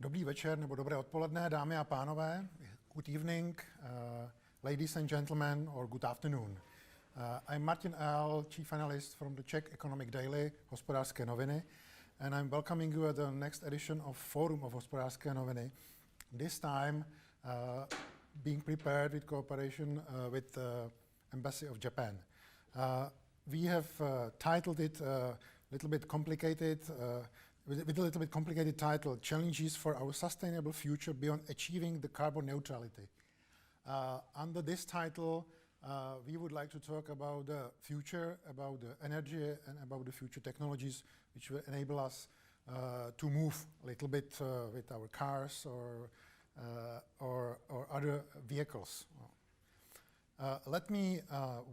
Dobrý večer nebo dobré odpoledne, dámy a pánové. Good evening, ladies and gentlemen, or good afternoon. I'm Martin L., chief analyst from the Czech Economic Daily, Hospodářské noviny, and I'm welcoming you at the next edition of Fórum Hospodářské noviny. This time being prepared with cooperation with the Embassy of Japan. We have titled it a little bit complicated, with a little bit complicated title, Challenges for Our Sustainable Future Beyond Achieving the Carbon Neutrality. Under this title, we would like to talk about the future, about the energy, and about the future technologies which will enable us to move a little bit with our cars or other vehicles. Let me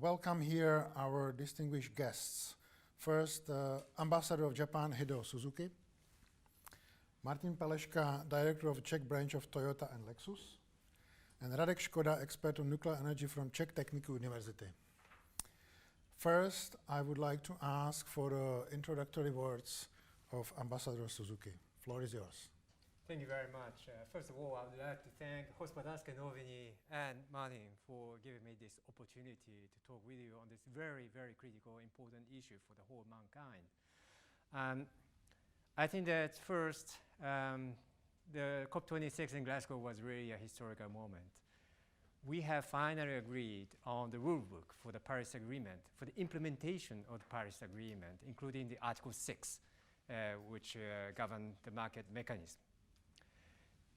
welcome here our distinguished guests. First, Ambassador of Japan, Hideo Suzuki. Martin Peleška, Director of the Czech branch of Toyota and Lexus. And Radek Škoda, expert on nuclear energy from Czech Technical University. First, I would like to ask for the introductory words of Ambassador Suzuki. Floor is yours. Thank you very much. First of all, I would like to thank Hospodářské noviny and Martin for giving me this opportunity to talk with you on this very, very critical, important issue for the whole mankind. I think that first, the COP26 in Glasgow was really a historical moment. We have finally agreed on the rule book for the Paris Agreement, for the implementation of the Paris Agreement, including the Article 6, which govern the market mechanism.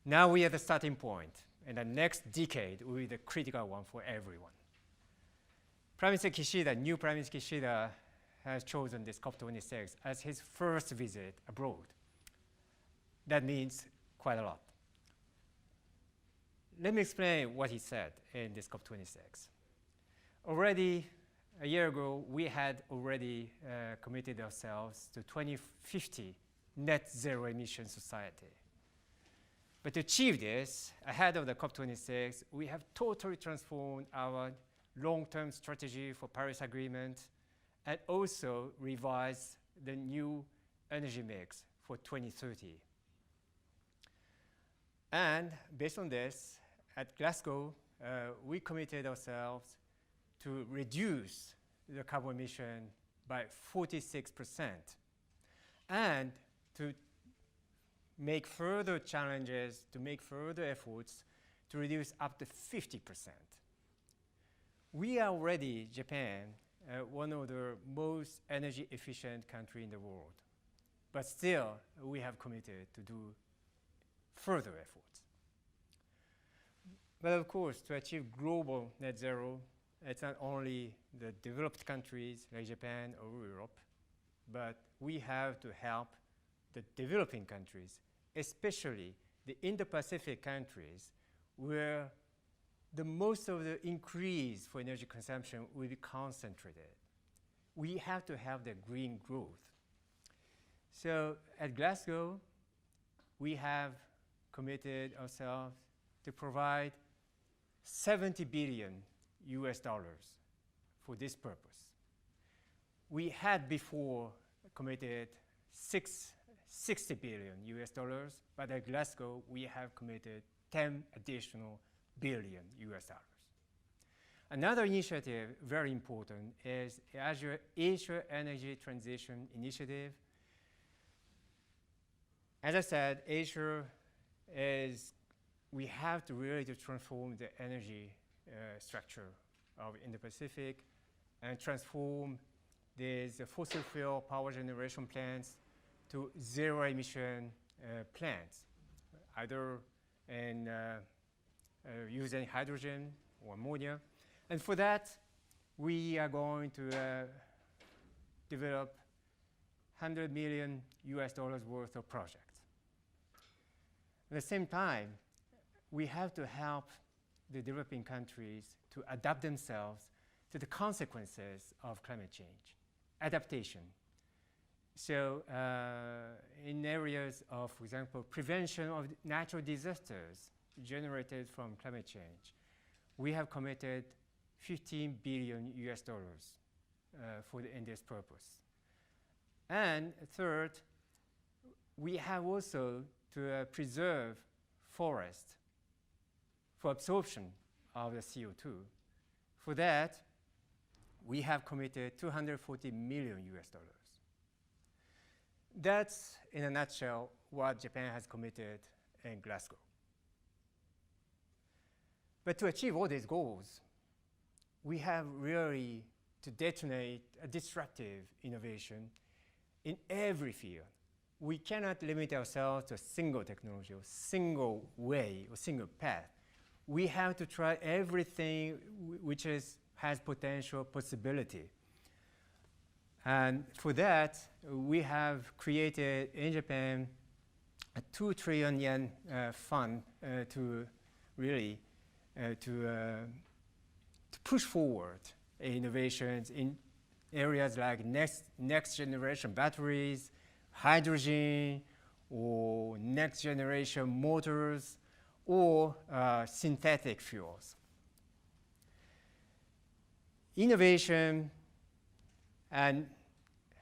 Now we are at the starting point, and the next decade will be the critical one for everyone. Prime Minister Kishida, new Prime Minister Kishida, has chosen this COP26 as his first visit abroad. That means quite a lot. Let me explain what he said in this COP26. Already a year ago, we had already committed ourselves to 2050 net zero emission society. But to achieve this, ahead of the COP26, we have totally transformed our long-term strategy for Paris Agreement and also revised the new energy mix for 2030. And based on this, at Glasgow, we committed ourselves to reduce the carbon emission by 46% and to make further challenges, to make further efforts to reduce up to 50%. We are already, Japan, one of the most energy efficient countries in the world. But still, we have committed to do further efforts. But of course, to achieve global net zero, it's not only the developed countries like Japan or Europe, but we have to help the developing countries, especially the Indo-Pacific countries, where the most of the increase for energy consumption will be concentrated. We have to have the green growth. So at Glasgow, we have committed ourselves to provide $70 billion for this purpose. We had before committed $60 billion, but at Glasgow, we have committed $10 additional billion. Another initiative, very important, is Asia Energy Transition Initiative. As I said, Asia we have to really transform the energy structure of Indo-Pacific and transform these fossil fuel power generation plants to zero emission plants, either in using hydrogen or ammonia. And for that, we are going to develop $100 million worth of projects. At the same time, we have to help the developing countries to adapt themselves to the consequences of climate change, adaptation. So in areas of, for example, prevention of natural disasters generated from climate change, we have committed $15 billion in this purpose. And third, we have also to preserve forest for absorption of the CO2. For that, we have committed $240 million US. That's, in a nutshell, what Japan has committed in Glasgow. But to achieve all these goals, we have really to detonate a disruptive innovation in every field. We cannot limit ourselves to a single technology or single way or single path. We have to try everything which has potential possibility. And for that, we have created in Japan a 2 trillion yen fund to really to push forward innovations in areas like next generation batteries, hydrogen, or next generation motors, or synthetic fuels. Innovation and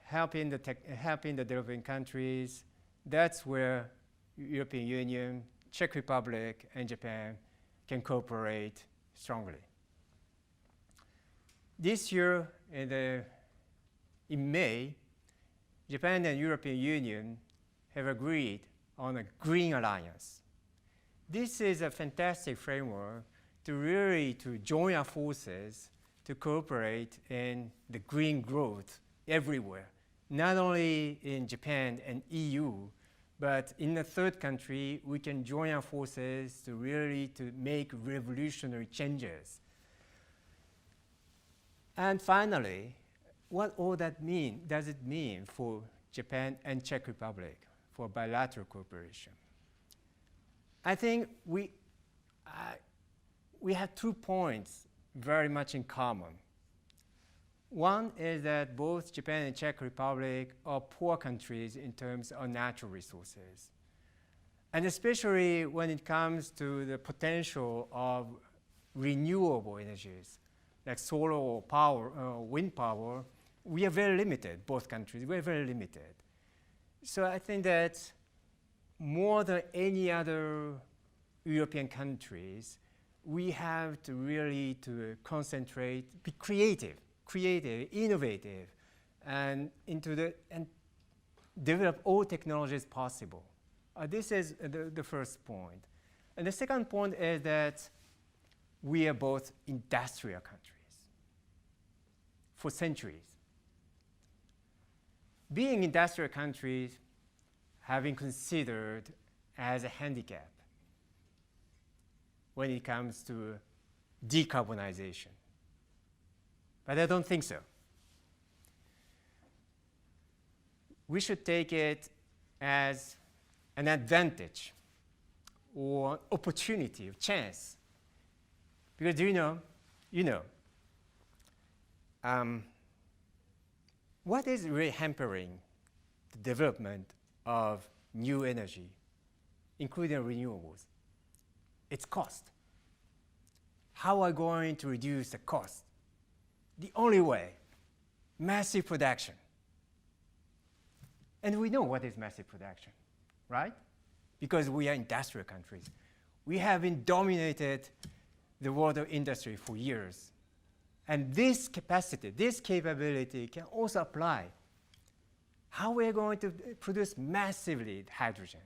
helping the developing countries, that's where European Union, Czech Republic, and Japan can cooperate strongly. This year, in May, Japan and European Union have agreed on a Green Alliance. This is a fantastic framework to really join our forces to cooperate in the green growth everywhere, not only in Japan and EU, but in the third country, we can join our forces to really make revolutionary changes. And finally, what all that does it mean for Japan and Czech Republic for bilateral cooperation? I think we have 2 points very much in common. One is that both Japan and Czech Republic are poor countries in terms of natural resources. And especially when it comes to the potential of renewable energies, like solar power, wind power, we are very limited, both countries, we're very limited. So I think that more than any other European countries, we have to really concentrate, be creative, innovative, and develop all technologies possible. This is the first point. And the second point is that we are both industrial countries for centuries. Being industrial countries have been considered as a handicap when it comes to decarbonization. But I don't think so. We should take it as an advantage or opportunity, or chance. Because what is really hampering the development of new energy, including renewables? It's cost. How are we going to reduce the cost? The only way, massive production. And we know what is massive production, right? Because we are industrial countries. We have been dominated the world of industry for years. And this capacity, this capability can also apply. How we are going to produce massively hydrogen?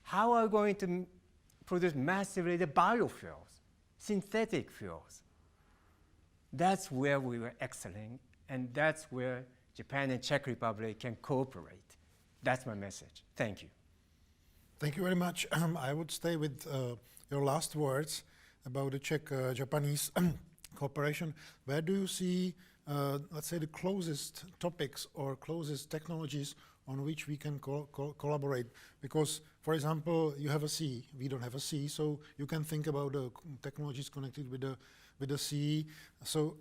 How are we going to produce massively the biofuels, synthetic fuels? That's where we were excelling, and that's where Japan and Czech Republic can cooperate. That's my message. Thank you. Thank you very much. I would stay with your last words about the Czech-Japanese cooperation. Where do you see, let's say, the closest topics or closest technologies on which we can collaborate? Because, for example, you have a sea, we don't have a sea, so you can think about the technologies connected with the sea. So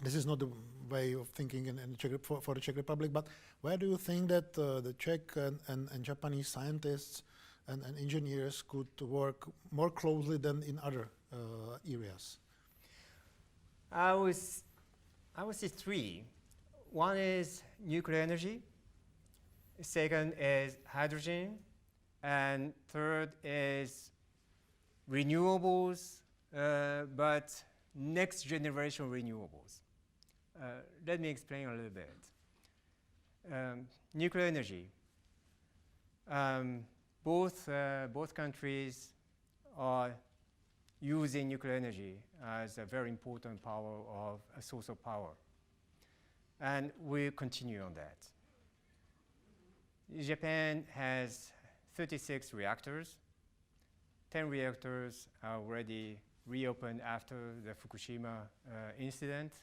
this is not the way of thinking for the Czech Republic, but where do you think that the Czech and Japanese scientists and engineers could work more closely than in other areas? I would say 3. One is nuclear energy. Second is hydrogen. And third is renewables, but next generation renewables. Let me explain a little bit. Nuclear energy. Both countries are using nuclear energy as a very important power of a source of power. And we'll continue on that. Japan has 36 reactors. 10 reactors are already reopened after the Fukushima incident,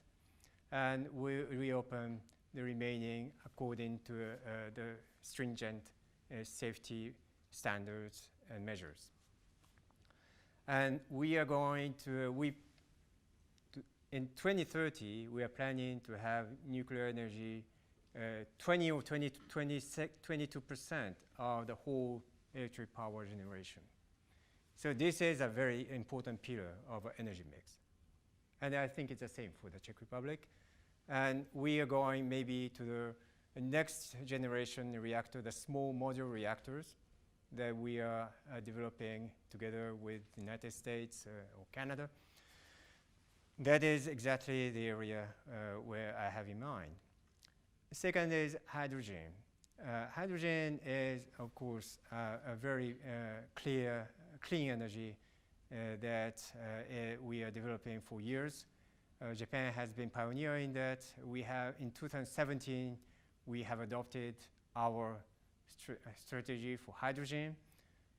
and we reopen the remaining according to the stringent safety standards and measures. And we are going to, in 2030, we are planning to have nuclear energy 20 or 22% of the whole electric power generation. So this is a very important pillar of our energy mix. And I think it's the same for the Czech Republic. And we are going maybe to the next generation reactor, the small modular reactors that we are developing together with the United States or Canada. That is exactly the area where I have in mind. Second is hydrogen. Hydrogen is, of course, a very clean energy that we are developing for years. Japan has been pioneering that. We have, in 2017, we have adopted our strategy for hydrogen,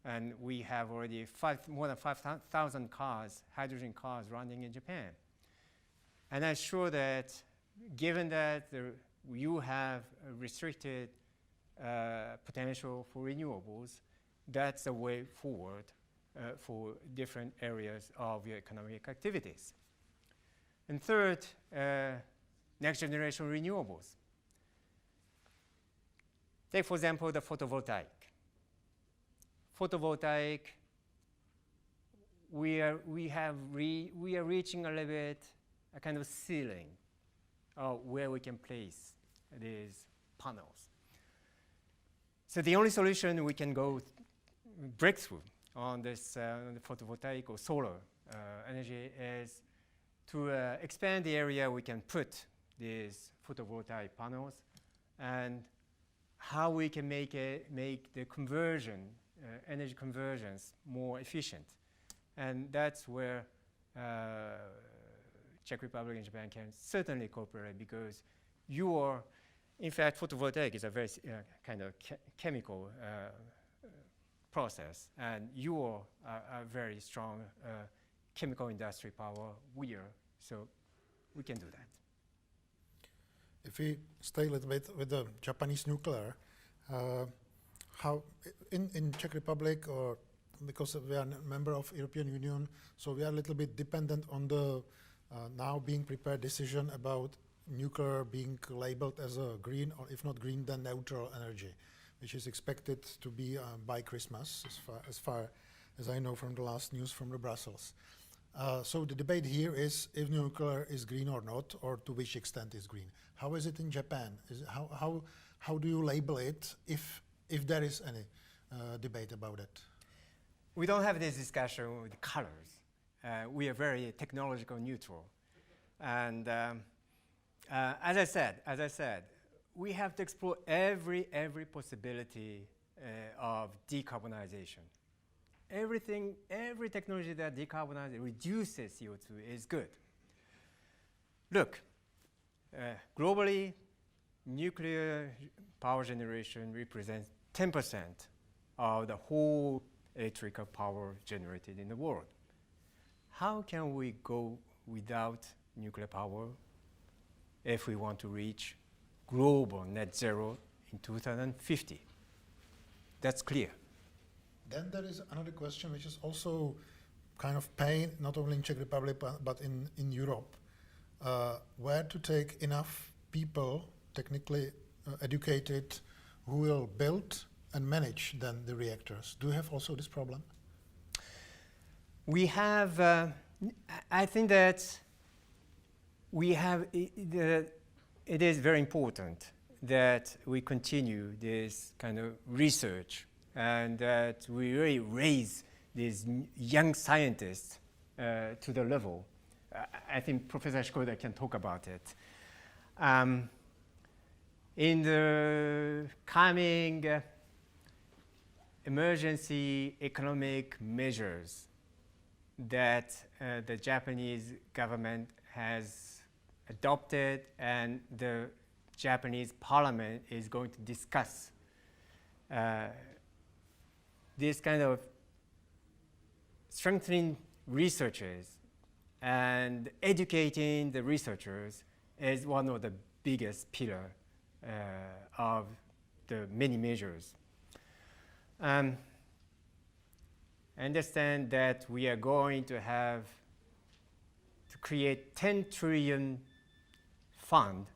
and we have already more than 5,000 cars, hydrogen cars, running in Japan. And I'm sure that, given that you have a restricted potential for renewables, that's the way forward for different areas of your economic activities. And third, next generation renewables. Take, for example, the photovoltaic. Photovoltaic, we are reaching a little bit a kind of ceiling of where we can place these panels. So the only solution we can go breakthrough on this the photovoltaic or solar energy is to expand the area we can put these photovoltaic panels, and how we can make the conversion, energy conversions, more efficient. And that's where Czech Republic and Japan can certainly cooperate, because in fact, photovoltaic is a very kind of chemical process, and you are a very strong chemical industry power. So we can do that. If we stay a little bit with the Japanese nuclear, how in Czech Republic, or because we are a member of European Union, so we are a little bit dependent on the now being prepared decision about nuclear being labeled as a green, or if not green, then neutral energy, which is expected to be by Christmas, as far as I know from the last news from the Brussels. So the debate here is if nuclear is green or not, or to which extent is green. How is it in Japan? How do you label it, if there is any debate about it? We don't have this discussion with colors. We are very technological neutral. And as I said, we have to explore every possibility of decarbonization. Every technology that decarbonizes, reduces CO2 is good. Look, globally, nuclear power generation represents 10% of the whole electrical power generated in the world. How can we go without nuclear power if we want to reach global net zero in 2050? That's clear. Then there is another question which is also kind of pain, not only in Czech Republic, but in Europe. Where to take enough people, technically educated, who will build and manage then the reactors? Do you have also this problem? We have, I think that we have, it is very important that we continue this kind of research and that we really raise these young scientists to the level. I think Professor Shikoda can talk about it. In the coming emergency economic measures that the Japanese government has adopted and the Japanese parliament is going to discuss, this kind of strengthening researchers and educating the researchers is one of the biggest pillars of the many measures. Understand that we are going to have to create 10 trillion fund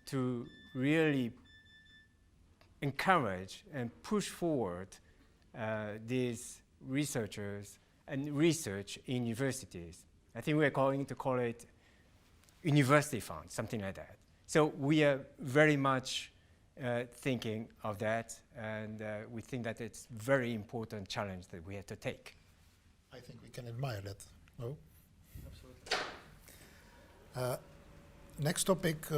to really encourage and push forward these researchers and research in universities. I think we are going to call it university fund, something like that. So we are very much thinking of that, and we think that it's very important challenge that we have to take. I think we can admire that, no? Absolutely. Next topic,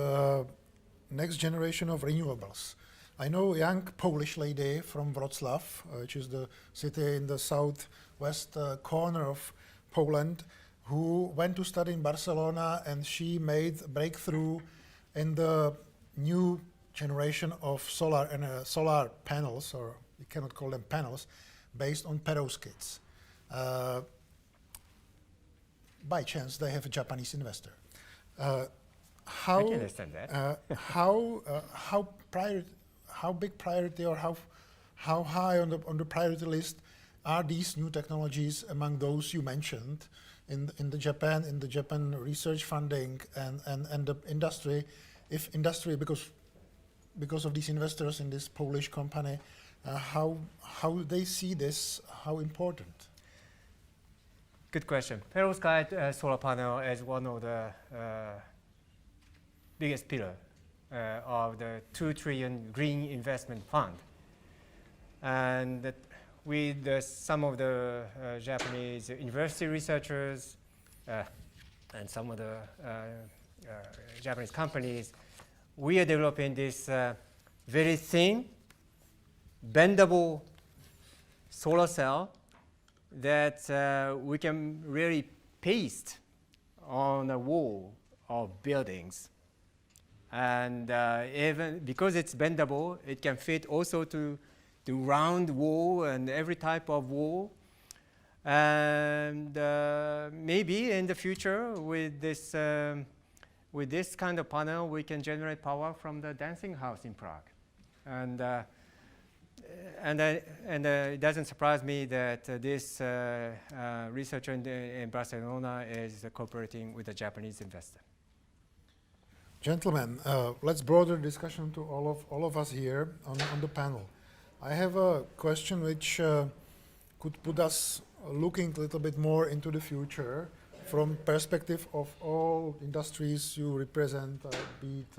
next generation of renewables. I know a young Polish lady from Wrocław, which is the city in the southwest corner of Poland, who went to study in Barcelona, and she made a breakthrough in the new generation of solar panels, or you cannot call them panels, based on perovskites. By chance, they have a Japanese investor. I can understand that. How big priority, or how high on the priority list are these new technologies among those you mentioned in the Japan research funding and the industry? If industry, because of these investors in this Polish company, how they see this, how important? Good question. Perovskite solar panel is one of the biggest pillar of the 2 trillion green investment fund. And that with some of the Japanese university researchers and some of the Japanese companies, we are developing this very thin, bendable solar cell that we can really paste on a wall of buildings. And even because it's bendable, it can fit also to the round wall and every type of wall. And maybe in the future, with this kind of panel, we can generate power from the dancing house in Prague. And it doesn't surprise me that this researcher in Barcelona is cooperating with a Japanese investor. Gentlemen, let's broaden the discussion to all of us here on the panel. I have a question which could put us looking a little bit more into the future from perspective of all industries you represent, be it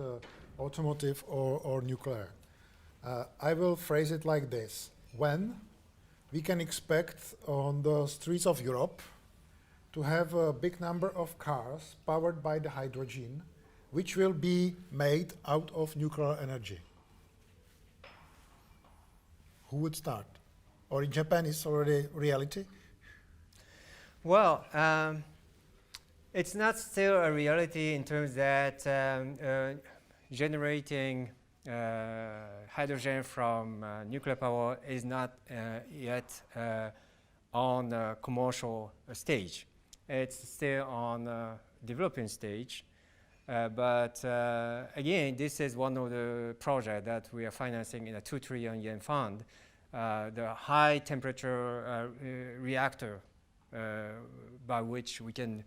automotive or nuclear. I will phrase it like this. When we can expect on the streets of Europe to have a big number of cars powered by the hydrogen, which will be made out of nuclear energy? Who would start? Or in Japan, it's already reality? Well, it's not still a reality in terms that generating hydrogen from nuclear power is not yet on a commercial stage. It's still on a developing stage. But again, this is one of the projects that we are financing in a 2 trillion yen fund, the high temperature reactor by which we can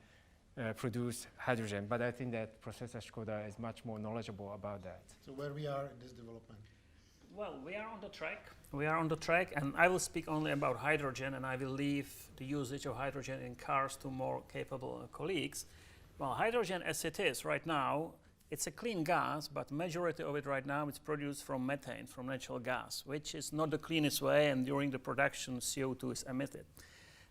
produce hydrogen. But I think that Professor Shikoda is much more knowledgeable about that. So where we are in this development? Well, we are on the track. We are on the track, and I will speak only about hydrogen, and I will leave the usage of hydrogen in cars to more capable colleagues. Well, hydrogen as it is right now It's a clean gas, but majority of it right now is produced from methane, from natural gas, which is not the cleanest way, and during the production CO2 is emitted.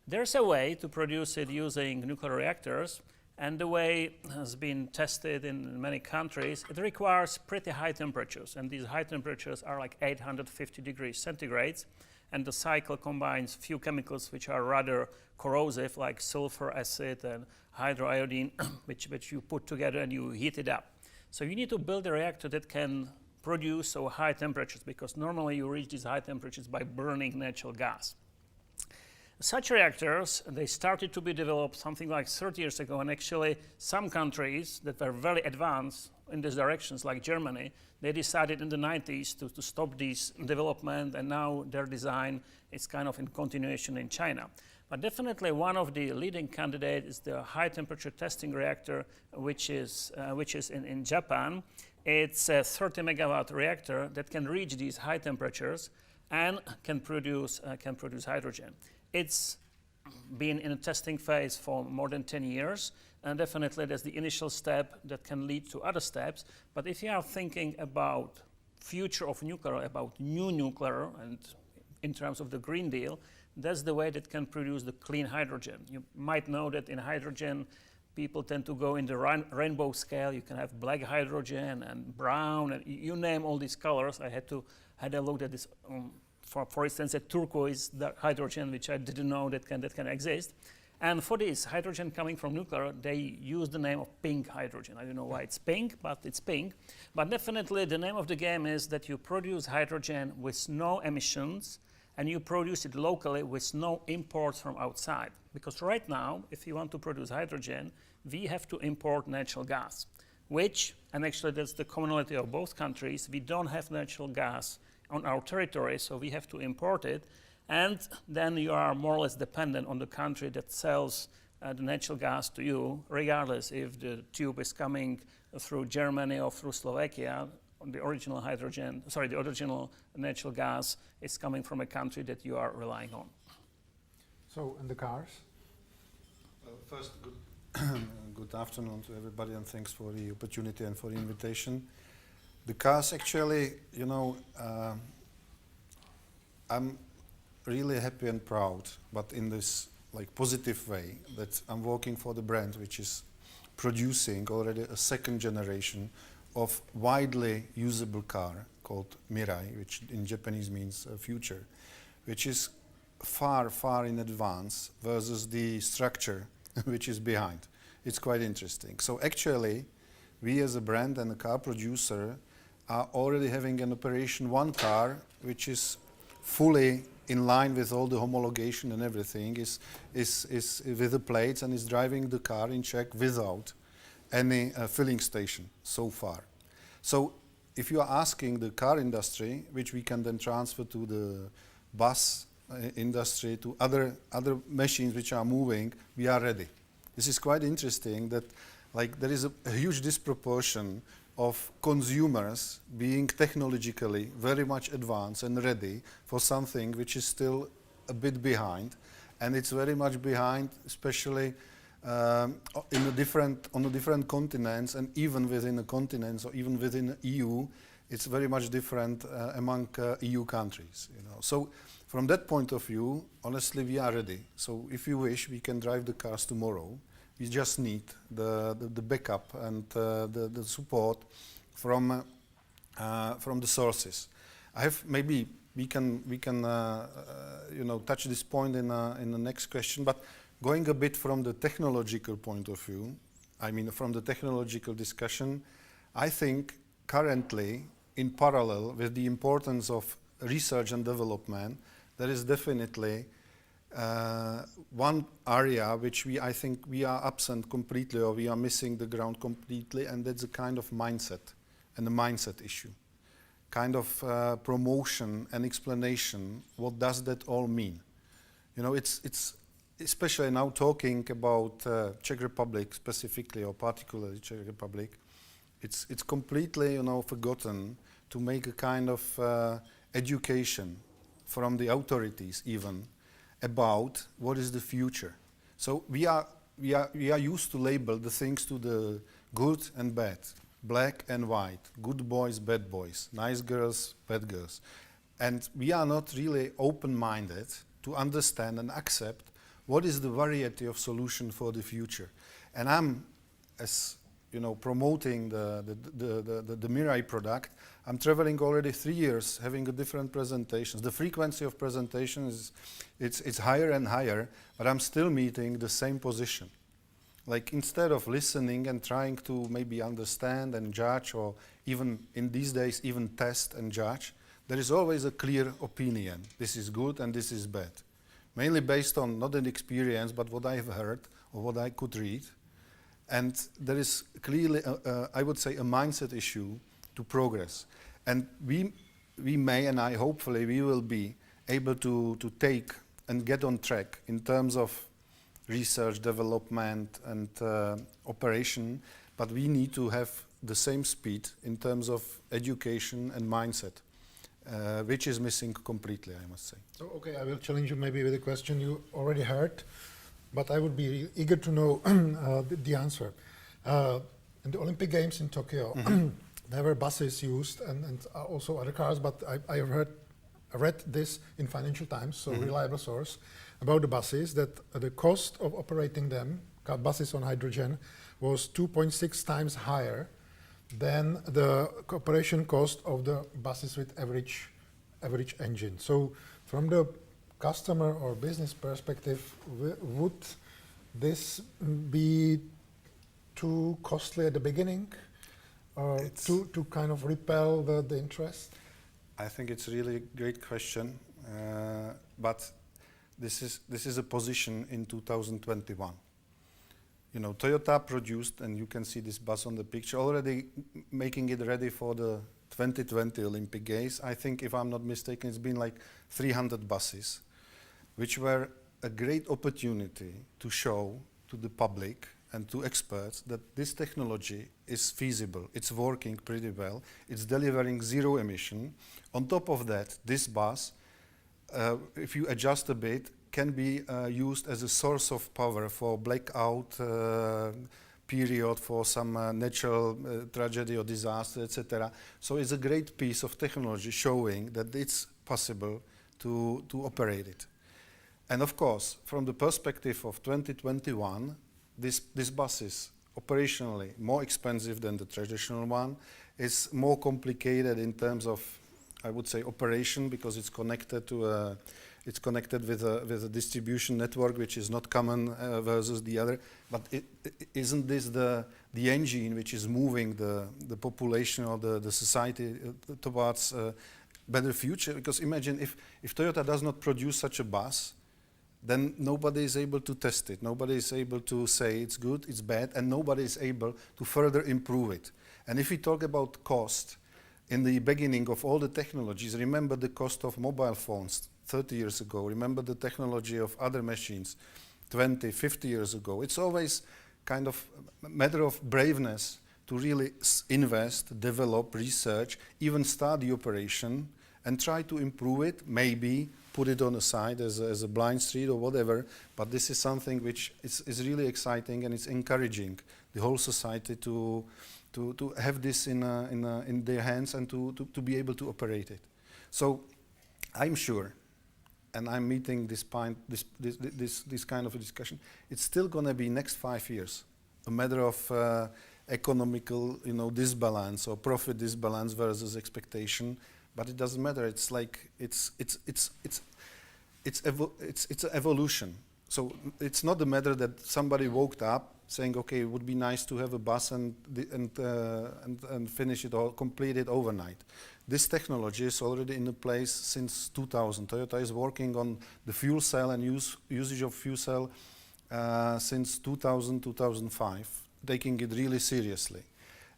There's a way to produce it using nuclear reactors, and the way has been tested in many countries. It requires pretty high temperatures, and these high temperatures are like 850 degrees centigrade, and the cycle combines few chemicals which are rather corrosive, like sulfur acid and hydroiodine, which you put together and you heat it up. So you need to build a reactor that can produce so high temperatures, because normally you reach these high temperatures by burning natural gas. Such reactors, they started to be developed something like 30 years ago, and actually some countries that were very advanced in these directions, like Germany, they decided in the 90s to stop this development, and now their design is kind of in continuation in China. But definitely one of the leading candidates is the high temperature testing reactor, which is in Japan. It's a 30 megawatt reactor that can reach these high temperatures and can produce hydrogen. It's been in a testing phase for more than 10 years, and definitely that's the initial step that can lead to other steps. But if you are thinking about future of nuclear, about new nuclear, and in terms of the Green Deal, that's the way that can produce the clean hydrogen. You might know that in hydrogen, people tend to go in the rainbow scale. You can have black hydrogen and brown, and you name all these colors. I had a look at this. For instance, a turquoise hydrogen, which I didn't know that can exist. And for this hydrogen coming from nuclear, they use the name of pink hydrogen. I don't know why it's pink, but it's pink. But definitely the name of the game is that you produce hydrogen with no emissions, and you produce it locally with no imports from outside. Because right now, if you want to produce hydrogen, we have to import natural gas, and actually that's the commonality of both countries, we don't have natural gas on our territory, so we have to import it, and then you are more or less dependent on the country that sells the natural gas to you, regardless if the tube is coming through Germany or through Slovakia. The original the original natural gas is coming from a country that you are relying on. So, and the cars? First, good afternoon to everybody, and thanks for the opportunity and for the invitation. The cars, actually, I'm really happy and proud, but in this positive way, that I'm working for the brand which is producing already a second generation of widely usable car called Mirai, which in Japanese means future, which is far, far in advance versus the structure which is behind. It's quite interesting. So actually, we as a brand and a car producer are already having an operation one car which is fully in line with all the homologation and everything, is with the plates and is driving the car in Czech without any filling station so far. So if you are asking the car industry, which we can then transfer to the bus industry, to other machines which are moving, we are ready. This is quite interesting that there is a huge disproportion of consumers being technologically very much advanced and ready for something which is still a bit behind, and it's very much behind, especially on the different continents, and even within the continents or even within the EU, it's very much different among EU countries. So from that point of view, honestly, we are ready. So if you wish, we can drive the cars tomorrow. We just need the backup and the support from the sources. Maybe we can touch this point in the next question. But going a bit from the technological point of view, from the technological discussion, I think currently, in parallel with the importance of research and development, there is definitely one area which I think we are absent completely, or we are missing the ground completely, and that's a kind of mindset and a mindset issue. Kind of promotion and explanation, what does that all mean? It's especially now talking about Czech Republic specifically, or particularly Czech Republic, it's completely forgotten to make a kind of education from the authorities even about what is the future. So we are used to label the things to the good and bad. black and white, good boys, bad boys, nice girls, bad girls. And we are not really open-minded to understand and accept what is the variety of solution for the future. And I'm, as you know, promoting the Mirai product, I'm traveling already 3 years, having a different presentations. The frequency of presentations it's higher and higher, but I'm still meeting the same position. Like, instead of listening and trying to maybe understand and judge, or even in these days even test and judge, there is always a clear opinion. This is good and this is bad. Mainly based on not an experience, but what I've heard or what I could read. And there is clearly, I would say, a mindset issue to progress. And we may, and I hopefully we will be able to take and get on track in terms of research, development, and operation, but we need to have the same speed in terms of education and mindset, which is missing completely, I must say. So, okay, I will challenge you maybe with a question you already heard, but I would be eager to know the answer. In the Olympic Games in Tokyo, there were buses used and also other cars, but I read this in Financial Times, so reliable source, about the buses, that the cost of operating them, buses on hydrogen, was 2.6 times higher than the operation cost of the buses with average engine. So from the customer or business perspective, would this be too costly at the beginning, or to kind of repel the interest? I think it's really a great question, but this is a position in 2021. You know, Toyota produced, and you can see this bus on the picture, already making it ready for the 2020 Olympic Games. I think, if I'm not mistaken, it's been like 300 buses, which were a great opportunity to show to the public and to experts that this technology is feasible, it's working pretty well, it's delivering zero emission. On top of that, this bus, if you adjust a bit, can be used as a source of power for blackout period, for some natural tragedy or disaster, etc. So it's a great piece of technology showing that it's possible to operate it. And of course, from the perspective of 2021, this bus is operationally more expensive than the traditional one. It's more complicated in terms of, I would say, operation, because it's connected to it's connected with a distribution network which is not common versus the other. But isn't this the engine which is moving the population or the society towards a better future? Because imagine if Toyota does not produce such a bus, then nobody is able to test it. Nobody is able to say it's good, it's bad, and nobody is able to further improve it. And if we talk about cost, in the beginning of all the technologies, remember the cost of mobile phones 30 years ago, remember the technology of other machines 20, 50 years ago. It's always kind of a matter of braveness to really invest, develop, research, even start the operation and try to improve it, maybe put it on the side as a blind street or whatever, but this is something which is really exciting, and it's encouraging the whole society to have this in their hands and to be able to operate it. So I'm sure, and I'm meeting this kind of a discussion, it's still going to be next 5 years a matter of economical, disbalance or profit disbalance versus expectation. But it doesn't matter. It's like it's an evolution. So it's not a matter that somebody woke up saying, okay, it would be nice to have a bus and finish it or complete it overnight. This technology is already in place since 2000. Toyota is working on the fuel cell and usage of fuel cell since 2000, 2005, taking it really seriously,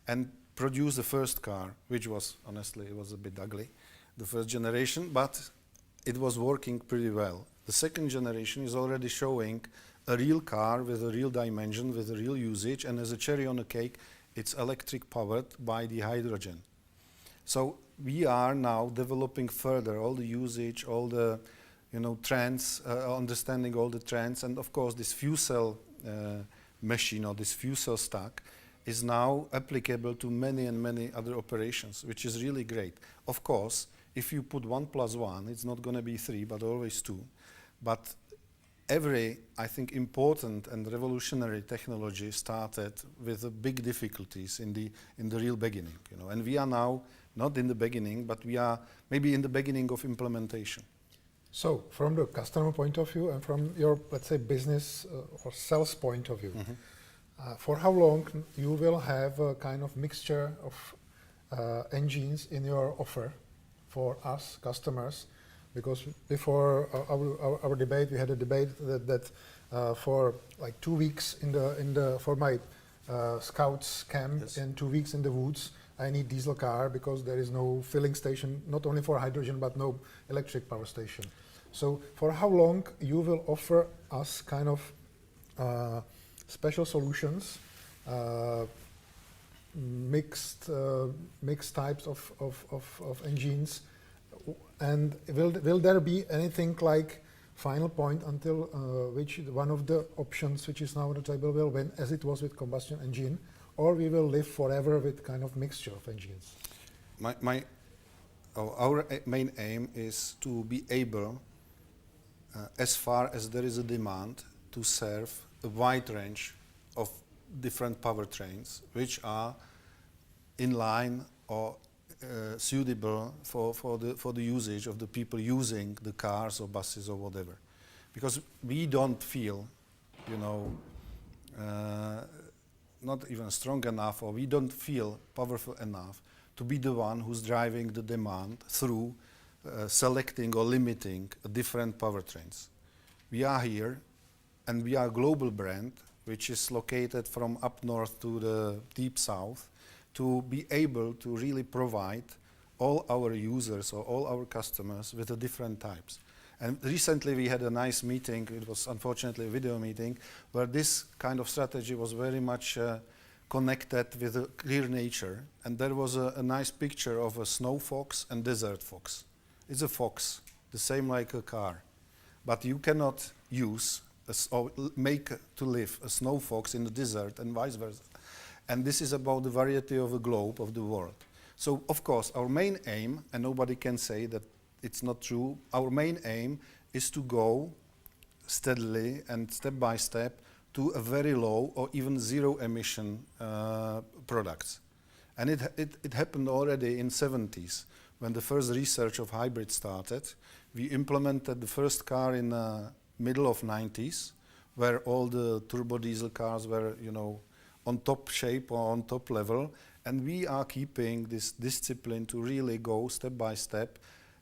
and produced the first car, which was, honestly, it was a bit ugly, the first generation, but it was working pretty well. The second generation is already showing a real car with a real dimension, with a real usage, and as a cherry on the cake, it's electric powered by the hydrogen. So we are now developing further all the usage, all the trends, understanding all the trends, and of course this fuel cell machine or this fuel cell stack is now applicable to many and many other operations, which is really great. Of course, if you put 1 + 1, it's not going to be 3, but always 2. But every, I think, important and revolutionary technology started with the big difficulties in the real beginning, you know. And we are now not in the beginning, but we are maybe in the beginning of implementation. So, from the customer point of view and from your, let's say, business or sales point of view, for how long you will have a kind of mixture of engines in your offer for us customers? Because before our debate, we had a debate that for like 2 weeks for my scouts camp, Yes. and 2 weeks in the woods, I need diesel car because there is no filling station, not only for hydrogen but no electric power station. So for how long you will offer us kind of special solutions, mixed types of engines, and will there be anything like final point until which one of the options which is now on the table will win, as it was with combustion engine, or we will live forever with kind of mixture of engines? Our main aim is to be able, as far as there is a demand, to serve a wide range of different powertrains which are in line or suitable for the usage of the people using the cars or buses or whatever. Because we don't feel, you know, not even strong enough, or we don't feel powerful enough to be the one who's driving the demand through selecting or limiting different powertrains. We are here, and we are a global brand which is located from up north to the deep south, to be able to really provide all our users or all our customers with the different types. And recently we had a nice meeting, it was unfortunately a video meeting, where this kind of strategy was very much connected with a clear nature. And there was a nice picture of a snow fox and desert fox. It's a fox, the same like a car. But you cannot use or make to live a snow fox in the desert and vice versa. And this is about the variety of the globe, of the world. So, of course, our main aim, and nobody can say that it's not true, our main aim is to go steadily and step by step to a very low or even zero emission products. And it happened already in 70s when the first research of hybrids started. We implemented the first car in middle of 90s, where all the turbo diesel cars were, you know, on top shape or on top level, and we are keeping this discipline to really go step by step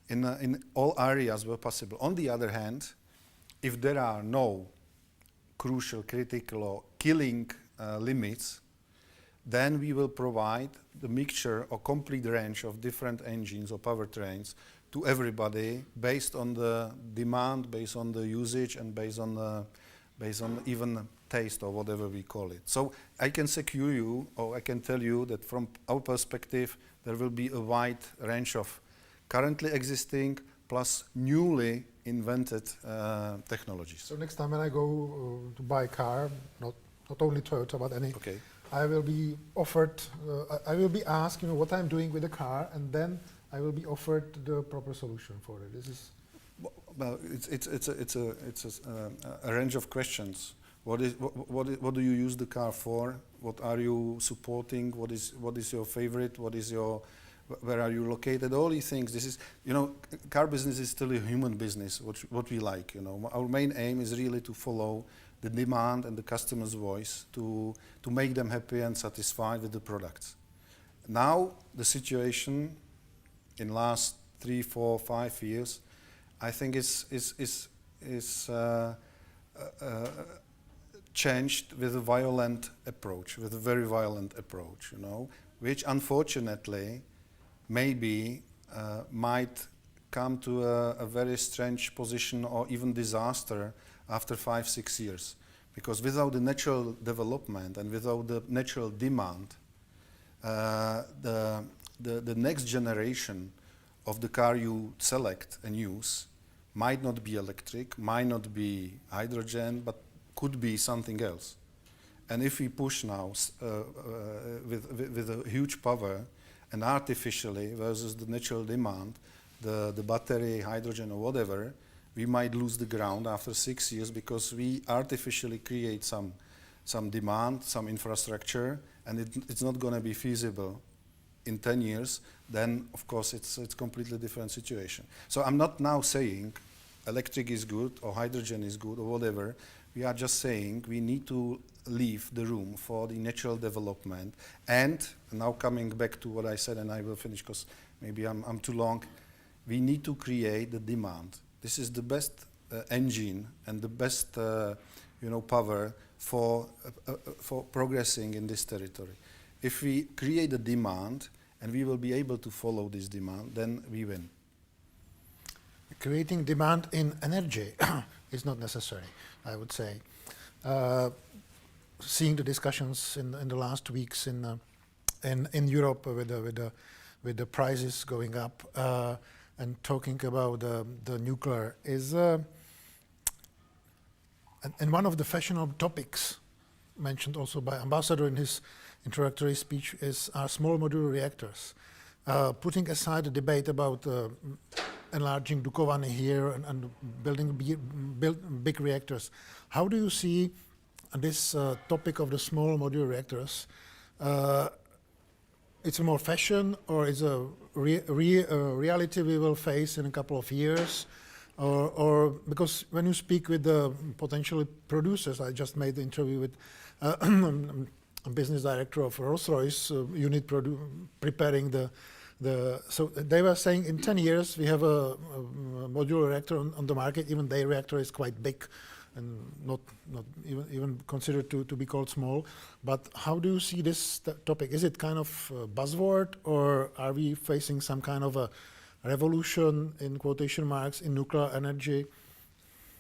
in all areas where possible. On the other hand, if there are no crucial, critical or killing limits, then we will provide the mixture or complete range of different engines or powertrains to everybody based on the demand, based on the usage, and based on even taste or whatever we call it. So I can secure you, or I can tell you that from our perspective, there will be a wide range of currently existing plus newly invented technologies. So next time when I go to buy a car, not only Toyota but any, Okay. I will be offered, I will be asked, you know, what I'm doing with the car, and then I will be offered the proper solution for it. This is Well, it's a range of questions. What do you use the car for? What are you supporting? What is your favorite? Where are you located? All these things. This is, you know, car business is still a human business. What we like, you know. Our main aim is really to follow the demand and the customer's voice to make them happy and satisfied with the products. Now the situation in last 3, 4, 5 years, I think is changed with a violent approach, with a very violent approach, you know, which unfortunately maybe might come to a very strange position or even disaster after 5, 6 years. Because without the natural development and without the natural demand, the next generation of the car you select and use might not be electric, might not be hydrogen, but could be something else. And if we push now with a huge power and artificially versus the natural demand, the battery, hydrogen or whatever, we might lose the ground after 6 years because we artificially create some demand, some infrastructure, and it's not going to be feasible in 10 years, then of course it's completely different situation. So I'm not now saying electric is good or hydrogen is good or whatever. We are just saying we need to leave the room for the natural development. And now coming back to what I said, and I will finish because maybe I'm too long, we need to create the demand. This is the best engine and the best power for progressing in this territory. If we create a demand and we will be able to follow this demand, then we win. Creating demand in energy is not necessary, I would say. Seeing the discussions in the last weeks in Europe with the prices going up and talking about the nuclear is and one of the fashionable topics mentioned also by Ambassador in his introductory speech are small modular reactors. Putting aside the debate about enlarging Dukovany here and building big reactors, how do you see this topic of the small modular reactors? It's a more fashion, or is a reality we will face in a couple of years? Or because when you speak with the potential producers, I just made the interview with a business director of Rolls-Royce unit preparing so they were saying in 10 years we have a modular reactor on the market. Even their reactor is quite big and not even considered to be called small. But how do you see this topic? Is it kind of a buzzword, or are we facing some kind of a revolution, in quotation marks, in nuclear energy?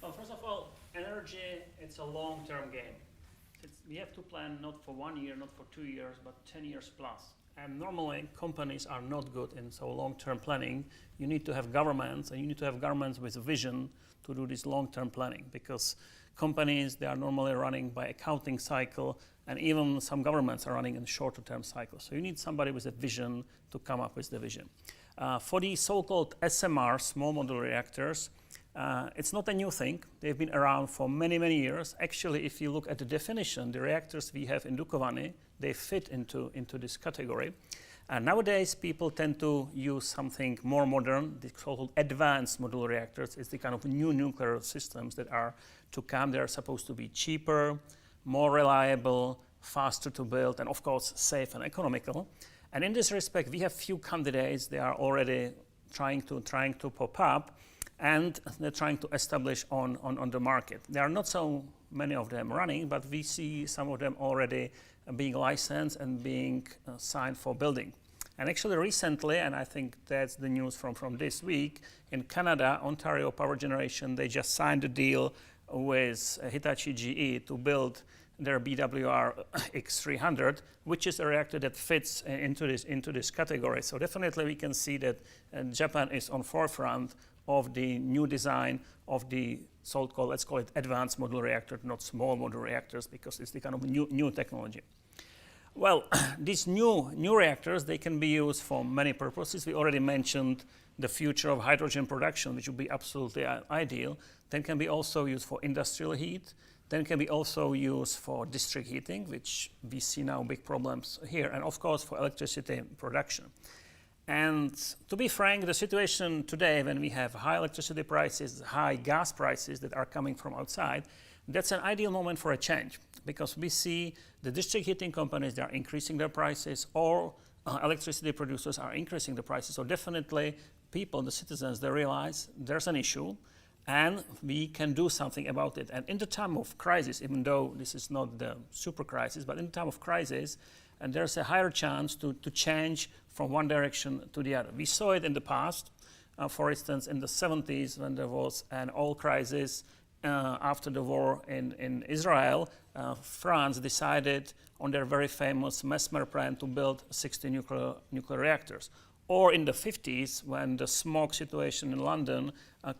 Well, first of all, energy, it's a long-term game. We have to plan not for 1 year, not for 2 years, but 10 years plus. And normally, companies are not good in so long-term planning. You need to have governments, and you need to have governments with a vision to do this long-term planning, because companies, they are normally running by accounting cycle, and even some governments are running in shorter-term cycles. So you need somebody with a vision to come up with the vision. For the so-called SMR, small modular reactors, it's not a new thing. They've been around for many, many years. Actually, if you look at the definition, the reactors we have in Dukovany, they fit into this category. And nowadays, people tend to use something more modern, the so-called advanced modular reactors. It's the kind of new nuclear systems that are to come. They are supposed to be cheaper, more reliable, faster to build, and of course, safe and economical. And in this respect, we have few candidates. They are already trying to pop up, and they're trying to establish on the market. There are not so many of them running, but we see some of them already being licensed and being signed for building. And actually recently, and I think that's the news from this week, in Canada, Ontario Power Generation, they just signed a deal with Hitachi GE to build their BWR X300, which is a reactor that fits into this category. So definitely we can see that Japan is on forefront of the new design of the so-called, let's call it advanced modular reactor, not small modular reactors, because it's the kind of new technology. Well, these new reactors, they can be used for many purposes. We already mentioned the future of hydrogen production, which would be absolutely ideal. Then can be also used for industrial heat. Then can be also used for district heating, which we see now big problems here, and of course for electricity production. And to be frank, the situation today, when we have high electricity prices, high gas prices that are coming from outside, that's an ideal moment for a change, because we see the district heating companies, they are increasing their prices, or electricity producers are increasing the prices. So definitely people, the citizens, they realize there's an issue, and we can do something about it. And in the time of crisis, even though this is not the super crisis, but in the time of crisis, and there's a higher chance to change from one direction to the other. We saw it in the past, for instance, in the 70s, when there was an oil crisis after the war in Israel. France decided on their very famous Mesmer plan to build 60 nuclear reactors. Or in the 50s, when the smog situation in London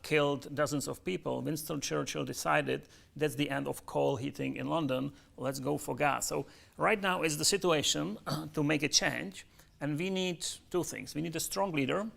killed dozens of people, Winston Churchill decided that's the end of coal heating in London, let's go for gas. So right now is the situation to make a change, and we need two things. We need a strong leader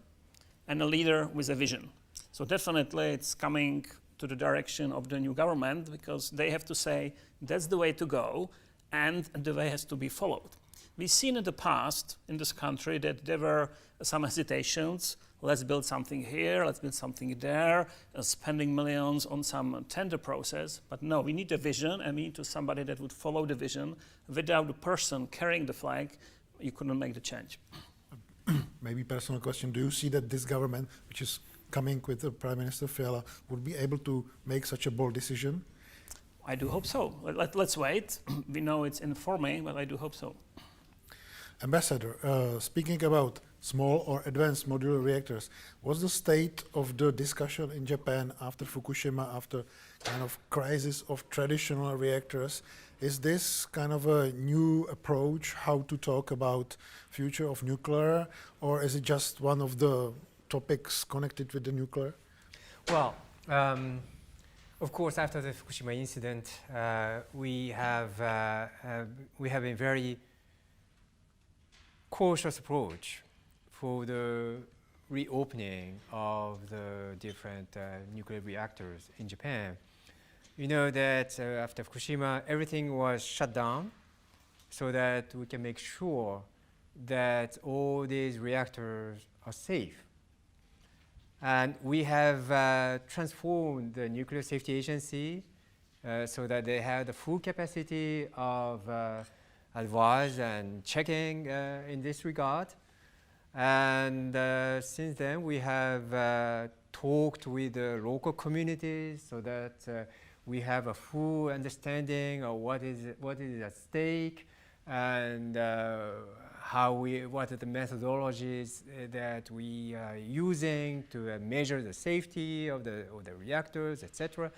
and a leader with a vision. So definitely it's coming to the direction of the new government, because they have to say that's the way to go, and the way has to be followed. We've seen in the past in this country that there were some hesitations. Let's build something here, let's build something there, spending millions on some tender process. But no, we need a vision, and we need to somebody that would follow the vision. Without the person carrying the flag, you couldn't make the change. Maybe personal question. Do you see that this government, which is coming with the Prime Minister Fiala, would be able to make such a bold decision? I do hope so. Let's wait. We know it's informing, but I do hope so. Ambassador, speaking about small or advanced modular reactors, what's the state of the discussion in Japan after Fukushima, after kind of crisis of traditional reactors? Is this kind of a new approach how to talk about future of nuclear, or is it just one of the topics connected with the nuclear? Well, of course, after the Fukushima incident, we have been very cautious approach for the reopening of the different nuclear reactors in Japan. You know that after Fukushima, everything was shut down so that we can make sure that all these reactors are safe. And we have transformed the Nuclear Safety Agency so that they have the full capacity of advice and checking in this regard. And since then, we have talked with the local communities so that we have a full understanding of what is at stake, and what are the methodologies that we are using to measure the safety of the reactors, etc.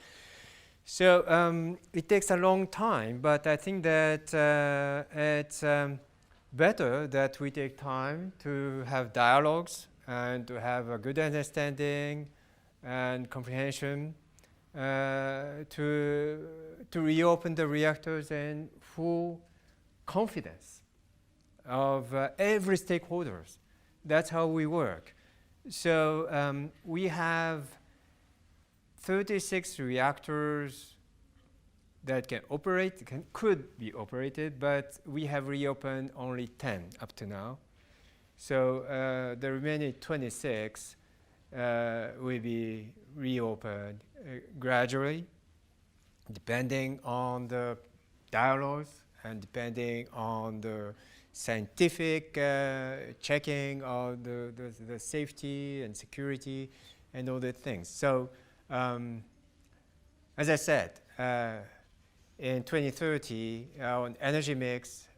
So it takes a long time, but I think that it's better that we take time to have dialogues and to have a good understanding and comprehension to reopen the reactors in full confidence of every stakeholders. That's how we work. So we have 36 reactors that can operate, could be operated, but we have reopened only 10 up to now. So the remaining 26 will be reopened gradually, depending on the dialogues and depending on the scientific checking of the safety and security and all the things. So as I said, in 2030, our energy mix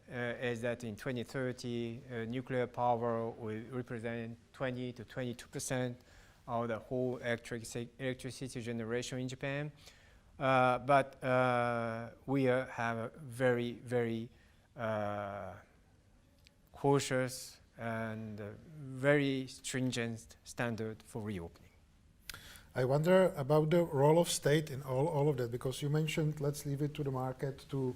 is that in 2030, nuclear power will represent 20 to 22% of the whole electricity generation in Japan. But we have a very, very cautious and very stringent standard for reopening. I wonder about the role of state in all of that, because you mentioned let's leave it to the market to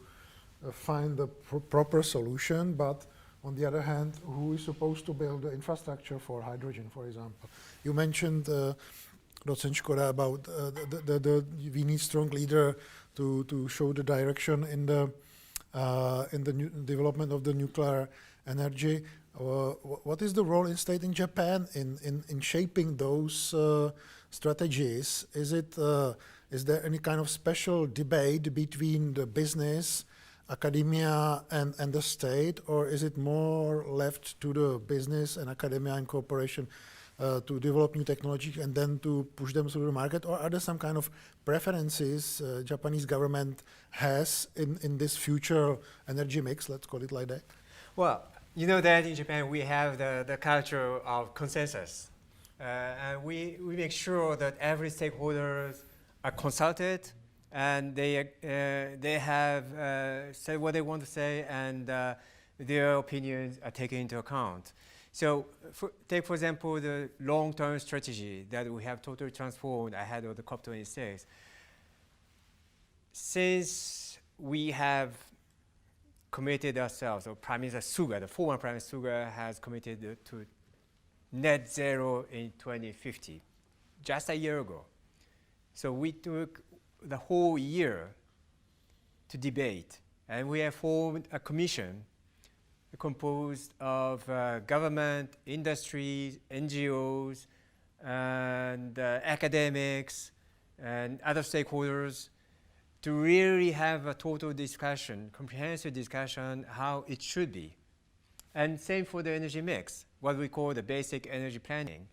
find the proper solution, but on the other hand, who is supposed to build the infrastructure for hydrogen, for example? You mentioned, Docent Škoda, about we need strong leader to show the direction in the development of the nuclear energy. What is the role in state in Japan in shaping those strategies? Is there any kind of special debate between the business, academia, and the state, or is it more left to the business and academia and cooperation to develop new technology and then to push them through the market, or are there some kind of preferences Japanese government has in this future energy mix? Let's call it like that. Well, you know that in Japan we have the culture of consensus. And we make sure that every stakeholders are consulted and they have said what they want to say, and their opinions are taken into account. So take, for example, the long-term strategy that we have totally transformed ahead of the COP26. Since we have committed ourselves, or Prime Minister Suga, the former Prime Minister Suga, has committed to net zero in 2050, just a year ago. So we took the whole year to debate, and we have formed a commission composed of government, industries, NGOs, and academics, and other stakeholders to really have a total discussion, comprehensive discussion, how it should be. And same for the energy mix, what we call the basic energy planning.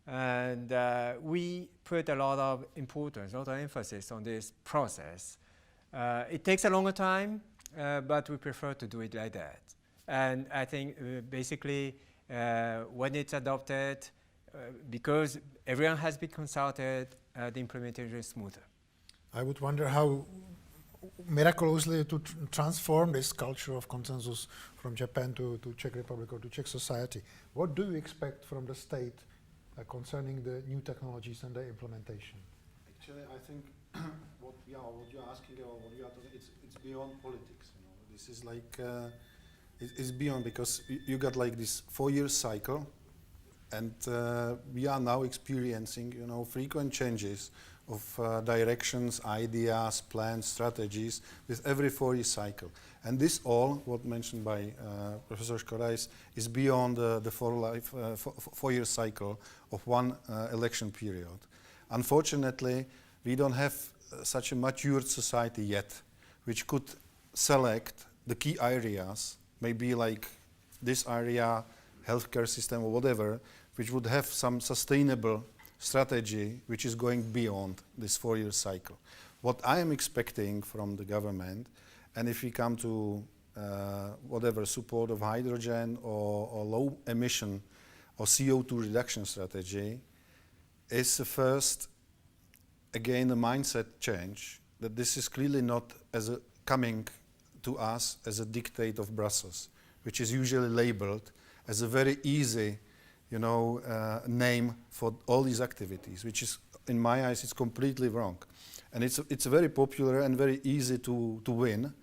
And we put a lot of importance, a lot of emphasis on this process. It takes a longer time, but we prefer to do it like that. And I think basically when it's adopted, because everyone has been consulted, the implementation is smoother. I would wonder how miraculously to transform this culture of consensus from Japan to Czech Republic or to Czech society. What do you expect from the state concerning the new technologies and their implementation? Actually, I think what you're asking about, what you are talking, it's beyond politics. You know, this is like it's beyond, because you got like this 4-year cycle, and we are now experiencing, you know, frequent changes of directions, ideas, plans, strategies with every 4-year cycle. And this all, what mentioned by Professor Škoda, is beyond the 4-year cycle of one election period. Unfortunately, we don't have such a matured society yet, which could select the key areas, maybe like this area, healthcare system or whatever, which would have some sustainable strategy which is going beyond this 4-year cycle. What I am expecting from the government, and if we come to whatever support of hydrogen or low emission or CO2 reduction strategy, is first, again, a mindset change, that this is clearly not coming to us as a dictate of Brussels, which is usually labeled as a very easy, you know, name for all these activities, which is, in my eyes, it's completely wrong. And it's very popular and very easy to win,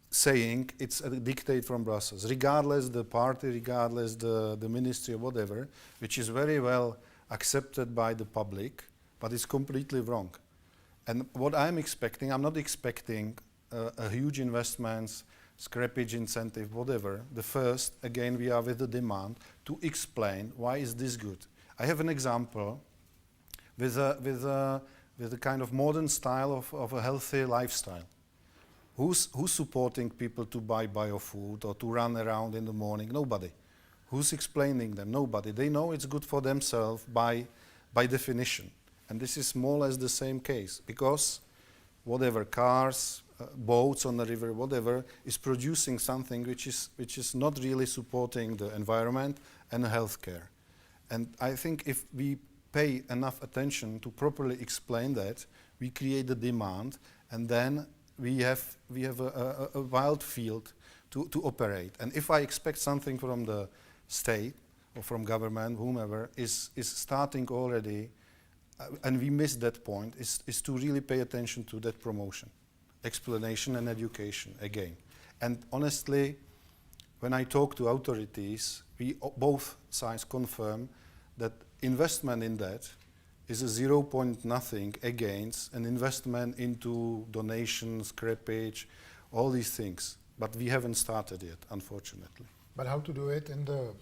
saying it's a dictate from Brussels, regardless the party, regardless the ministry or whatever, which is very well accepted by the public, but it's completely wrong. And what I'm expecting, I'm not expecting a huge investments, scrappage incentive, whatever. The first, again, we are with the demand to explain why is this good. I have an example with a kind of modern style of a healthy lifestyle. Who's supporting people to buy biofood or to run around in the morning? Nobody. Who's explaining them? Nobody. They know it's good for themselves by definition. And this is more or less the same case, because whatever, cars, boats on the river, whatever, is producing something which is not really supporting the environment and healthcare. And I think if we pay enough attention to properly explain that, we create the demand, and then we have a wild field to operate. And if I expect something from the state or from government, whomever, is starting already, and we miss that point, is to really pay attention to that promotion, explanation and education again. And honestly, when I talk to authorities, both sides confirm that investment in that is a 0 point nothing against an investment into donations, scrappage, all these things. But we haven't started yet, unfortunately. But how to do it in the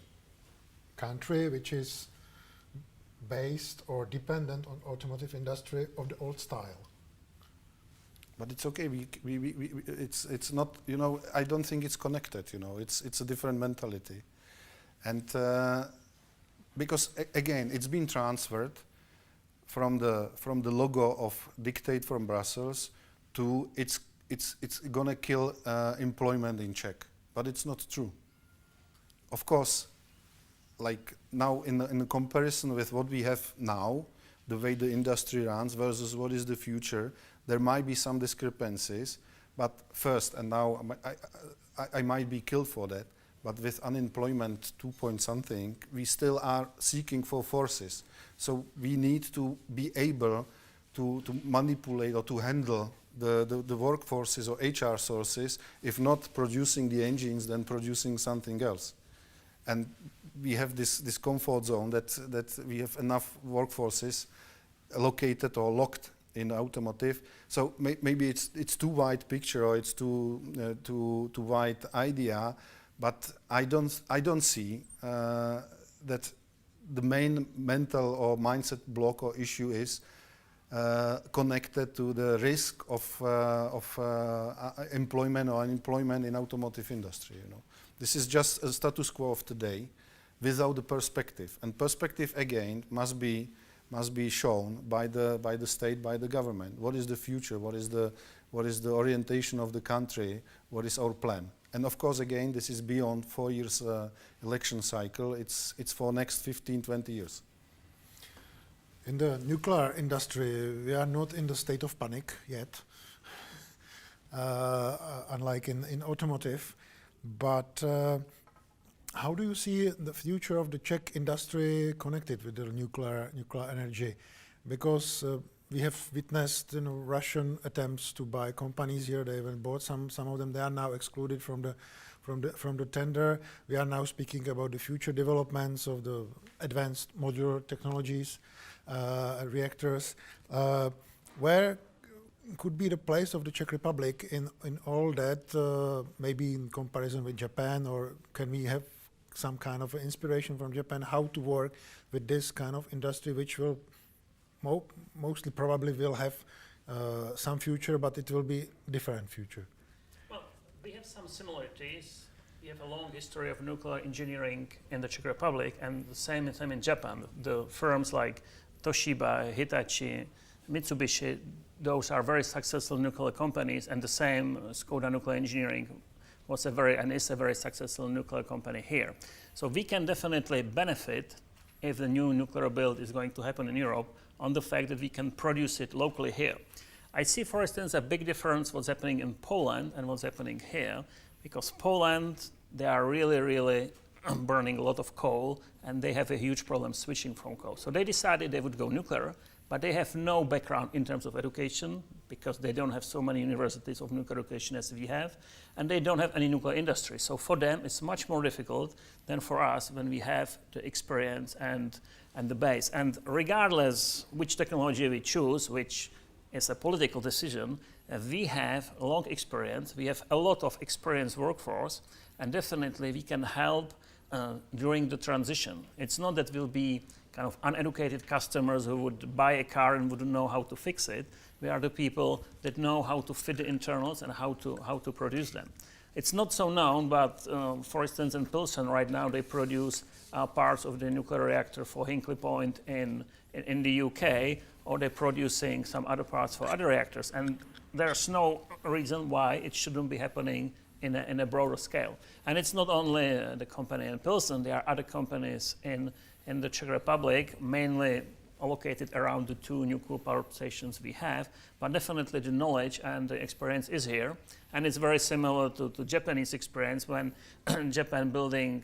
country which is based or dependent on automotive industry of the old style? But it's okay. It's not. You know, I don't think it's connected. You know, it's a different mentality, and because again, it's been transferred from the logo of dictate from Brussels to it's gonna kill employment in Czech, but it's not true. Of course, like now in the comparison with what we have now, the way the industry runs versus what is the future, there might be some discrepancies, but first, and now I might be killed for that, but with unemployment 2 point something, we still are seeking for forces. So we need to be able to manipulate or to handle the workforces or HR sources, if not producing the engines, then producing something else. And we have this comfort zone that we have enough workforces allocated or locked in automotive. So maybe it's too wide picture, or it's too wide idea, but I don't see that the main mental or mindset block or issue is connected to the risk of employment or unemployment in automotive industry. You know, this is just a status quo of today, without the perspective. And perspective again must be shown by the state, by the government. What is the future? What is the orientation of the country? What is our plan? And of course, again, this is beyond 4 years election cycle. It's for next 15, 20 years. In the nuclear industry, we are not in the state of panic yet, unlike in automotive. But how do you see the future of the Czech industry connected with the nuclear energy? Because we have witnessed, Russian attempts to buy companies here. They even bought some of them. They are now excluded from the tender. We are now speaking about the future developments of the advanced modular technologies, reactors. Where could be the place of the Czech Republic in all that, maybe in comparison with Japan, or can we have some kind of inspiration from Japan how to work with this kind of industry, which will mostly probably will have some future, but it will be different future? Well, we have some similarities. We have a long history of nuclear engineering in the Czech Republic, and the same in Japan. The firms like Toshiba, Hitachi, Mitsubishi, those are very successful nuclear companies, and the same Skoda Nuclear Engineering was is a very successful nuclear company here. So we can definitely benefit if the new nuclear build is going to happen in Europe on the fact that we can produce it locally here. I see, for instance, a big difference what's happening in Poland and what's happening here, because Poland, they are really burning a lot of coal, and they have a huge problem switching from coal. So they decided they would go nuclear, but they have no background in terms of education, because they don't have so many universities of nuclear education as we have, and they don't have any nuclear industry. So for them, it's much more difficult than for us when we have the experience and the base. And regardless which technology we choose, which is a political decision, we have a long experience, we have a lot of experienced workforce, and definitely we can help during the transition. It's not that we'll be kind of uneducated customers who would buy a car and wouldn't know how to fix it. We are the people that know how to fit the internals and how to produce them. It's not so known, but for instance, in Pilsen right now, they produce parts of the nuclear reactor for Hinkley Point in the UK, or they're producing some other parts for other reactors. And there's no reason why it shouldn't be happening in a broader scale. And it's not only the company in Pilsen, there are other companies in the Czech Republic, mainly located around the 2 nuclear power stations we have, but definitely the knowledge and the experience is here. And it's very similar to Japanese experience when Japan building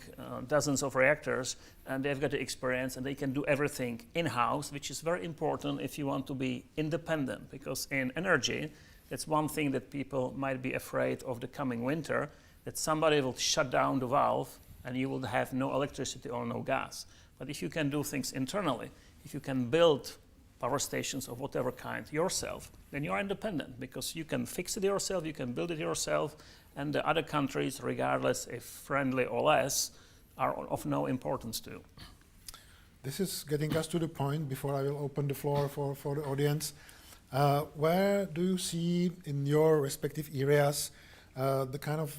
dozens of reactors, and they've got the experience and they can do everything in-house, which is very important if you want to be independent, because in energy, that's one thing that people might be afraid of the coming winter, that somebody will shut down the valve and you will have no electricity or no gas. But if you can do things internally, if you can build power stations of whatever kind yourself, then you are independent, because you can fix it yourself, you can build it yourself, and the other countries, regardless if friendly or less, are of no importance to you. This is getting us to the point, before I will open the floor for the audience. Where do you see in your respective areas the kind of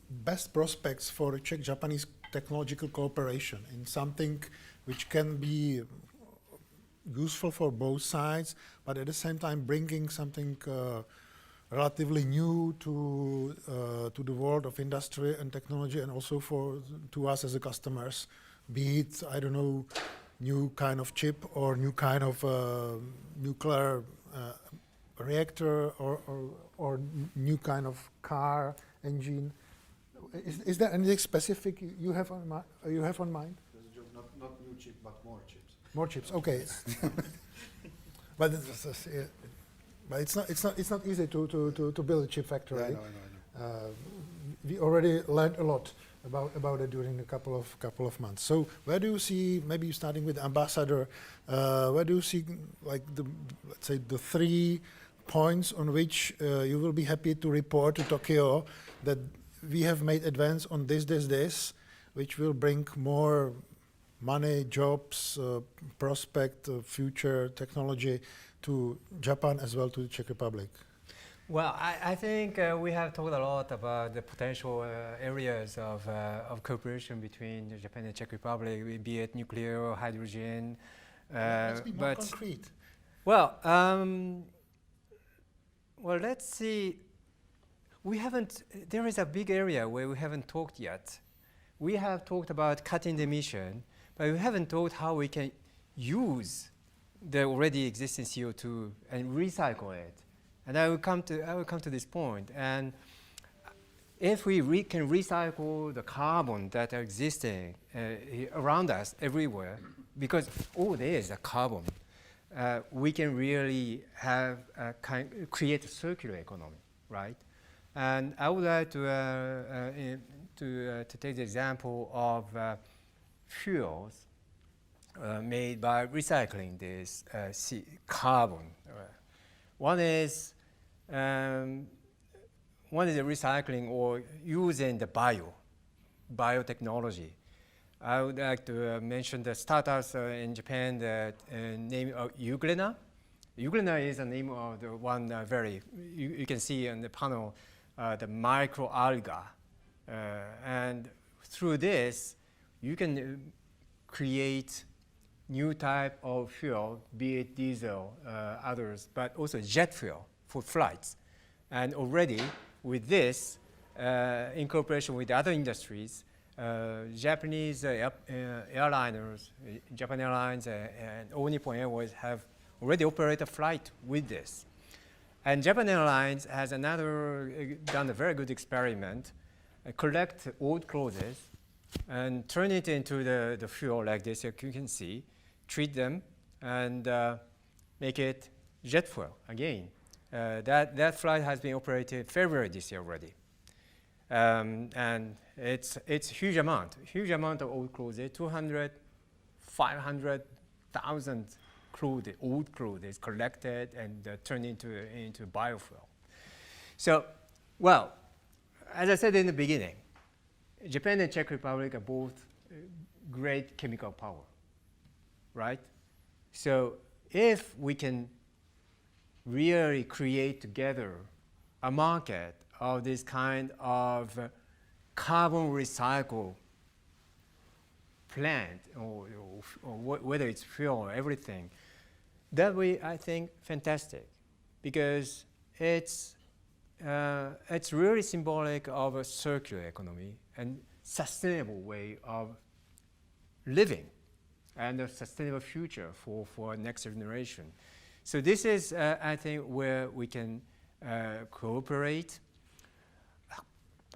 best prospects for Czech-Japanese technological cooperation in something which can be useful for both sides, but at the same time bringing something relatively new to the world of industry and technology, and also to us as a customers, be it, I don't know, new kind of chip or new kind of nuclear reactor or new kind of car engine. Is there anything specific you have on mind? There's a joke, not new chip, but more chips. More chips. Okay. But it's not easy to build a chip factory. Yeah, I know. We already learned a lot about it during a couple of months. So where do you see, maybe starting with Ambassador, where do you see like let's say the 3 points on which you will be happy to report to Tokyo that we have made advance on this, which will bring more money, jobs, prospect, future technology to Japan as well to the Czech Republic? Well, I think we have talked a lot about the potential areas of cooperation between Japan and Czech Republic, be it nuclear or hydrogen. Let's be more concrete. Well, let's see. There is a big area where we haven't talked yet. We have talked about cutting the emission, but we haven't talked how we can use the already existing CO2 and recycle it. And I will come to this point. And if we can recycle the carbon that are existing around us everywhere, because there is a carbon, we can really have create a circular economy, right? And I would like to take the example of fuels made by recycling this carbon. One is the recycling or using the biotechnology. I would like to mention the startups in Japan that named Euglena. Euglena is the name of the one you can see on the panel, the microalga. And through this, you can create new type of fuel, be it diesel, others, but also jet fuel for flights. And already with this, in cooperation with other industries, Japanese airliners, Japan Airlines and All Nippon Airways have already operated a flight with this. And Japan Airlines has done a very good experiment, collect old clothes and turn it into the fuel like this, you can see, treat them and make it jet fuel again. That flight has been operated February this year already. And it's huge amount of old clothes, 500,000 old clothes collected and turned into biofuel. So, well, as I said in the beginning, Japan and Czech Republic are both great chemical power, right? So if we can really create together a market of this kind of carbon recycle plant, or whether it's fuel or everything, that way I think fantastic, because it's really symbolic of a circular economy and sustainable way of living and a sustainable future for next generation. So this is, I think, where we can cooperate.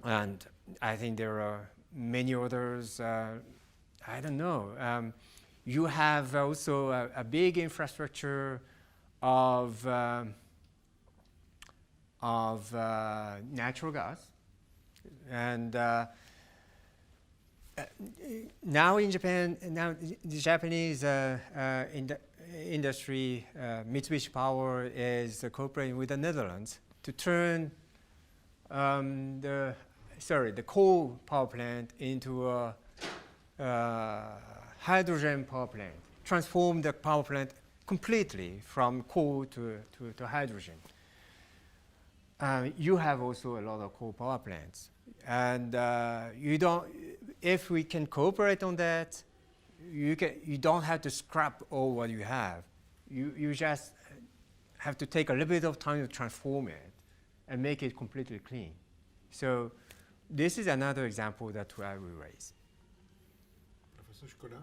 And I think there are many others. I don't know. You have also a big infrastructure of natural gas, and now in Japan, the Japanese industry, Mitsubishi Power is cooperating with the Netherlands to turn the coal power plant into a hydrogen power plant, transform the power plant completely from coal to hydrogen. You have also a lot of coal power plants, and if we can cooperate on that, you don't have to scrap all what you have. You just have to take a little bit of time to transform it and make it completely clean. So this is another example that I will raise. Professor Škoda?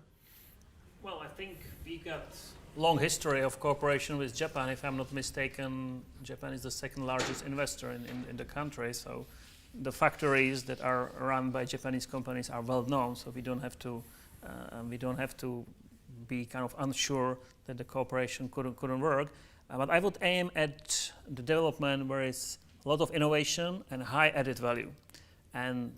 Well, I think we got long history of cooperation with Japan. If I'm not mistaken, Japan is the second largest investor in the country. So the factories that are run by Japanese companies are well known, so we don't have to be kind of unsure that the cooperation couldn't work. But I would aim at the development where it's a lot of innovation and high added value. And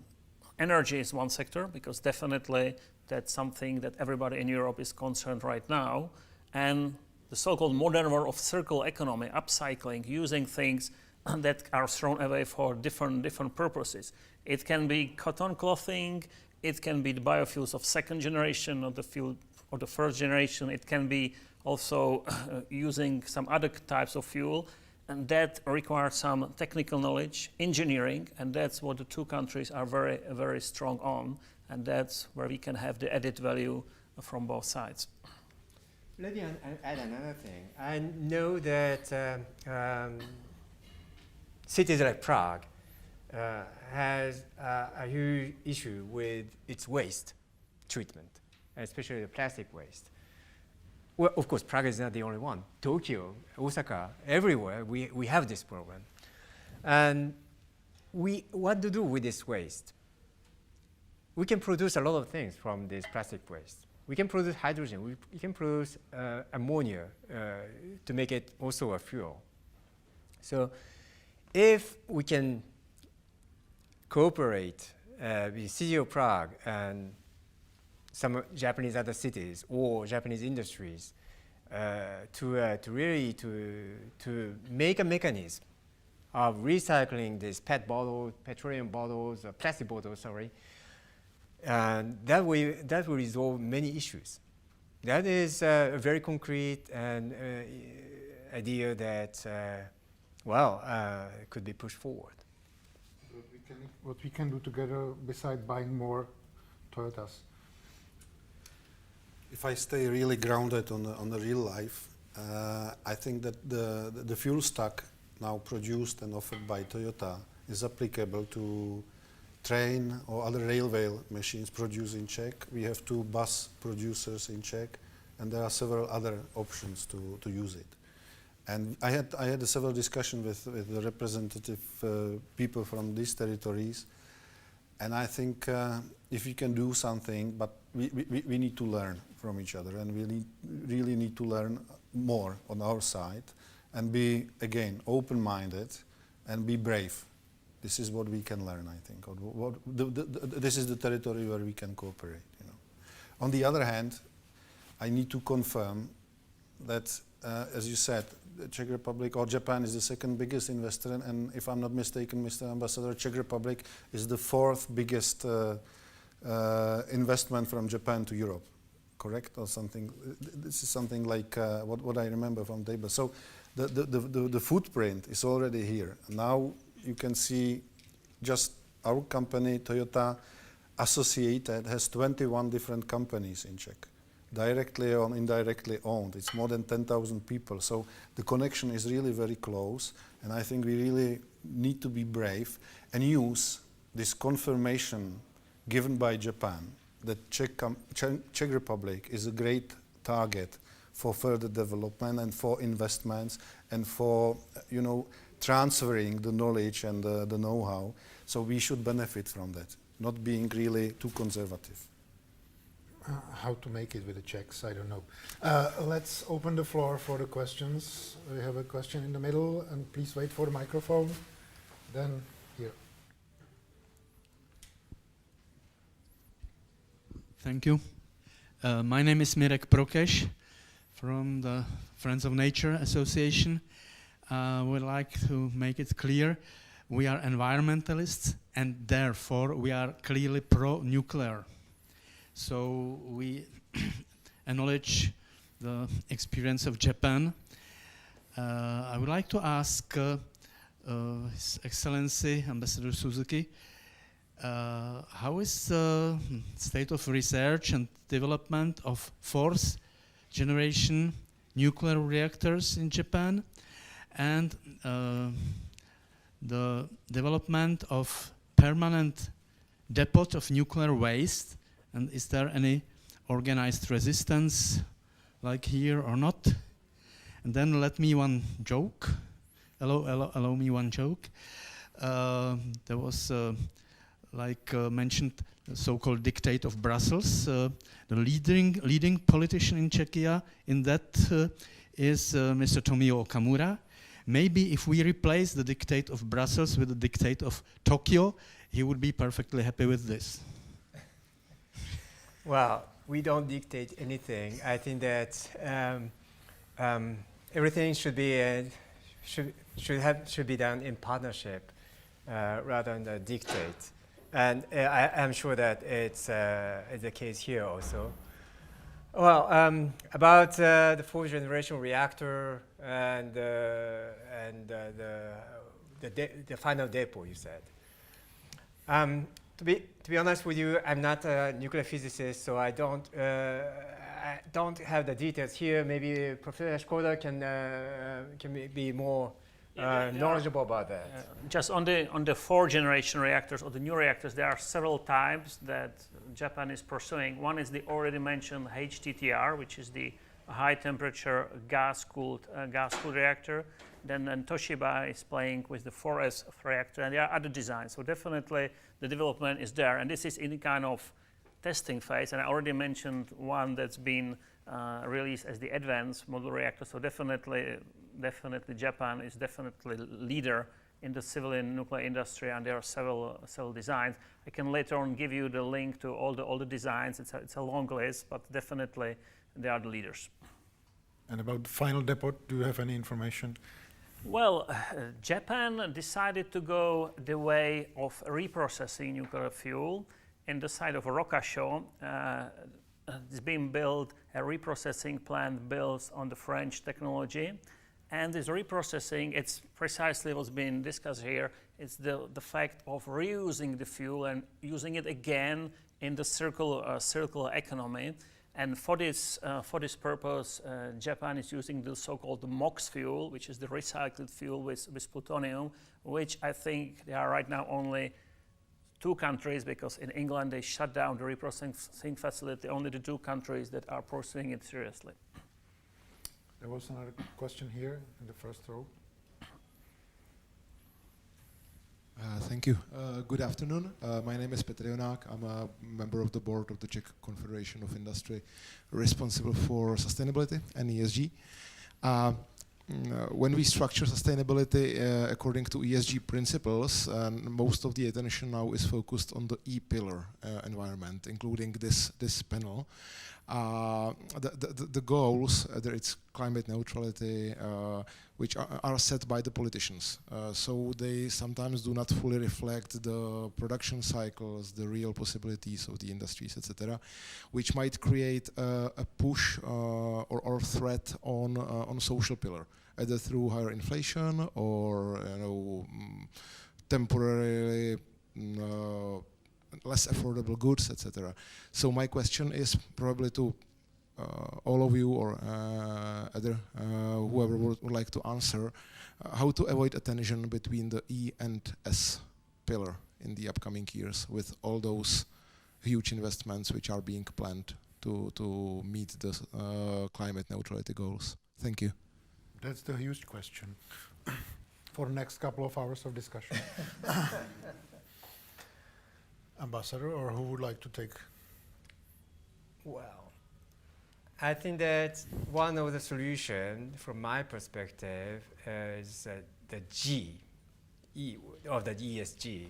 energy is one sector, because definitely that's something that everybody in Europe is concerned right now. And the so-called modern world of circular economy, upcycling, using things that are thrown away for different purposes. It can be cotton clothing, it can be the biofuels of second generation of the fuel or the first generation, it can be also using some other types of fuel, and that requires some technical knowledge, engineering, and that's what the two countries are very, very strong on, and that's where we can have the added value from both sides. Let me add another thing. I know that cities like Prague has a huge issue with its waste treatment, especially the plastic waste. Well, of course, Prague is not the only one. Tokyo, Osaka, everywhere we have this problem. And what to do with this waste? We can produce a lot of things from this plastic waste. We can produce hydrogen, we can produce ammonia to make it also a fuel. So if we can cooperate with City of Prague and some Japanese other cities or Japanese industries to really make a mechanism of recycling these PET bottles, petroleum bottles, plastic bottles, sorry, and that will resolve many issues. That is a very concrete and idea that, could be pushed forward. What we can do together, besides buying more Toyotas. If I stay really grounded on the real life, I think that the fuel stack now produced and offered by Toyota is applicable to train or other railway machines produced in Czech. We have 2 bus producers in Czech, and there are several other options to use it. And I had several discussions with the representative people from these territories, and I think if we can do something, but we need to learn from each other, and we really need to learn more on our side, and be, again, open-minded and be brave. This is what we can learn, I think. This is the territory where we can cooperate. You know. On the other hand, I need to confirm that, as you said, the Czech Republic or Japan is the second biggest investor, and if I'm not mistaken, Mr. Ambassador, Czech Republic is the 4th biggest investment from Japan to Europe, correct, or something? This is something like what I remember from table. So the footprint is already here. Now you can see just our company, Toyota, associated, has 21 different companies in Czech, directly or indirectly owned. It's more than 10,000 people. So the connection is really very close, and I think we really need to be brave and use this confirmation given by Japan that Czech Republic is a great target for further development and for investments and for transferring the knowledge and the know-how. So we should benefit from that, not being really too conservative. How to make it with the Czechs, I don't know. Let's open the floor for the questions. We have a question in the middle, and please wait for the microphone. Then here. Thank you. My name is Mirek Prokeš from the Friends of Nature Association. We'd like to make it clear we are environmentalists, and therefore we are clearly pro-nuclear. So we acknowledge the experience of Japan. I would like to ask His Excellency Ambassador Suzuki, how is the state of research and development of 4th generation nuclear reactors in Japan, and the development of permanent depot of nuclear waste, and is there any organized resistance like here or not? And then let me one joke. Allow me one joke. there was mentioned the so-called dictate of Brussels. The leading politician in Czechia in that is Mr. Tomio Okamura. Maybe if we replace the dictate of Brussels with the dictate of Tokyo, he would be perfectly happy with this. Well, we don't dictate anything. I think that everything should be done in partnership rather than dictate. And I'm sure that it's the case here also. Well, about the fourth generation reactor and the final depot, you said. To be honest with you, I'm not a nuclear physicist, so I don't have the details here. Maybe Professor Škoda can be more knowledgeable about that. Just on the fourth generation reactors or the new reactors, there are several types that Japan is pursuing. One is the already mentioned HTTR, which is the high temperature gas-cooled reactor. Then Toshiba is playing with the 4S reactor, and there are other designs. So definitely the development is there, and this is in the kind of testing phase. And I already mentioned one that's been released as the advanced model reactor. So definitely Japan is definitely leader in the civilian nuclear industry, and there are several designs. I can later on give you the link to all the designs. It's a long list, but definitely they are the leaders. And about the final depot, do you have any information? Well, Japan decided to go the way of reprocessing nuclear fuel. In the site of Rokasho, it's being built, a reprocessing plant built on the French technology. And this reprocessing, it's precisely what's been discussed here. It's the fact of reusing the fuel and using it again in the circular economy. And for this purpose, Japan is using the so-called MOX fuel, which is the recycled fuel with plutonium, which I think there are right now only 2 countries, because in England they shut down the reprocessing facility, only the 2 countries that are pursuing it seriously. There was another question here in the first row. Thank you. Good afternoon. My name is Petr Jonák. I'm a member of the board of the Czech Confederation of Industry responsible for sustainability and ESG. When we structure sustainability according to ESG principles, most of the attention now is focused on the E-pillar environment, including this panel. The goals, whether it's climate neutrality, which are set by the politicians. So they sometimes do not fully reflect the production cycles, the real possibilities of the industries, etc., which might create a push or threat on social pillar, either through higher inflation or temporarily less affordable goods, etc. So my question is probably to all of you or whoever would like to answer, how to avoid a tension between the E and S pillar in the upcoming years with all those huge investments which are being planned to meet the climate neutrality goals. Thank you. That's the huge question for the next couple of hours of discussion. Ambassador, or who would like to take? Well, I think that one of the solutions, from my perspective, is the E of the ESG,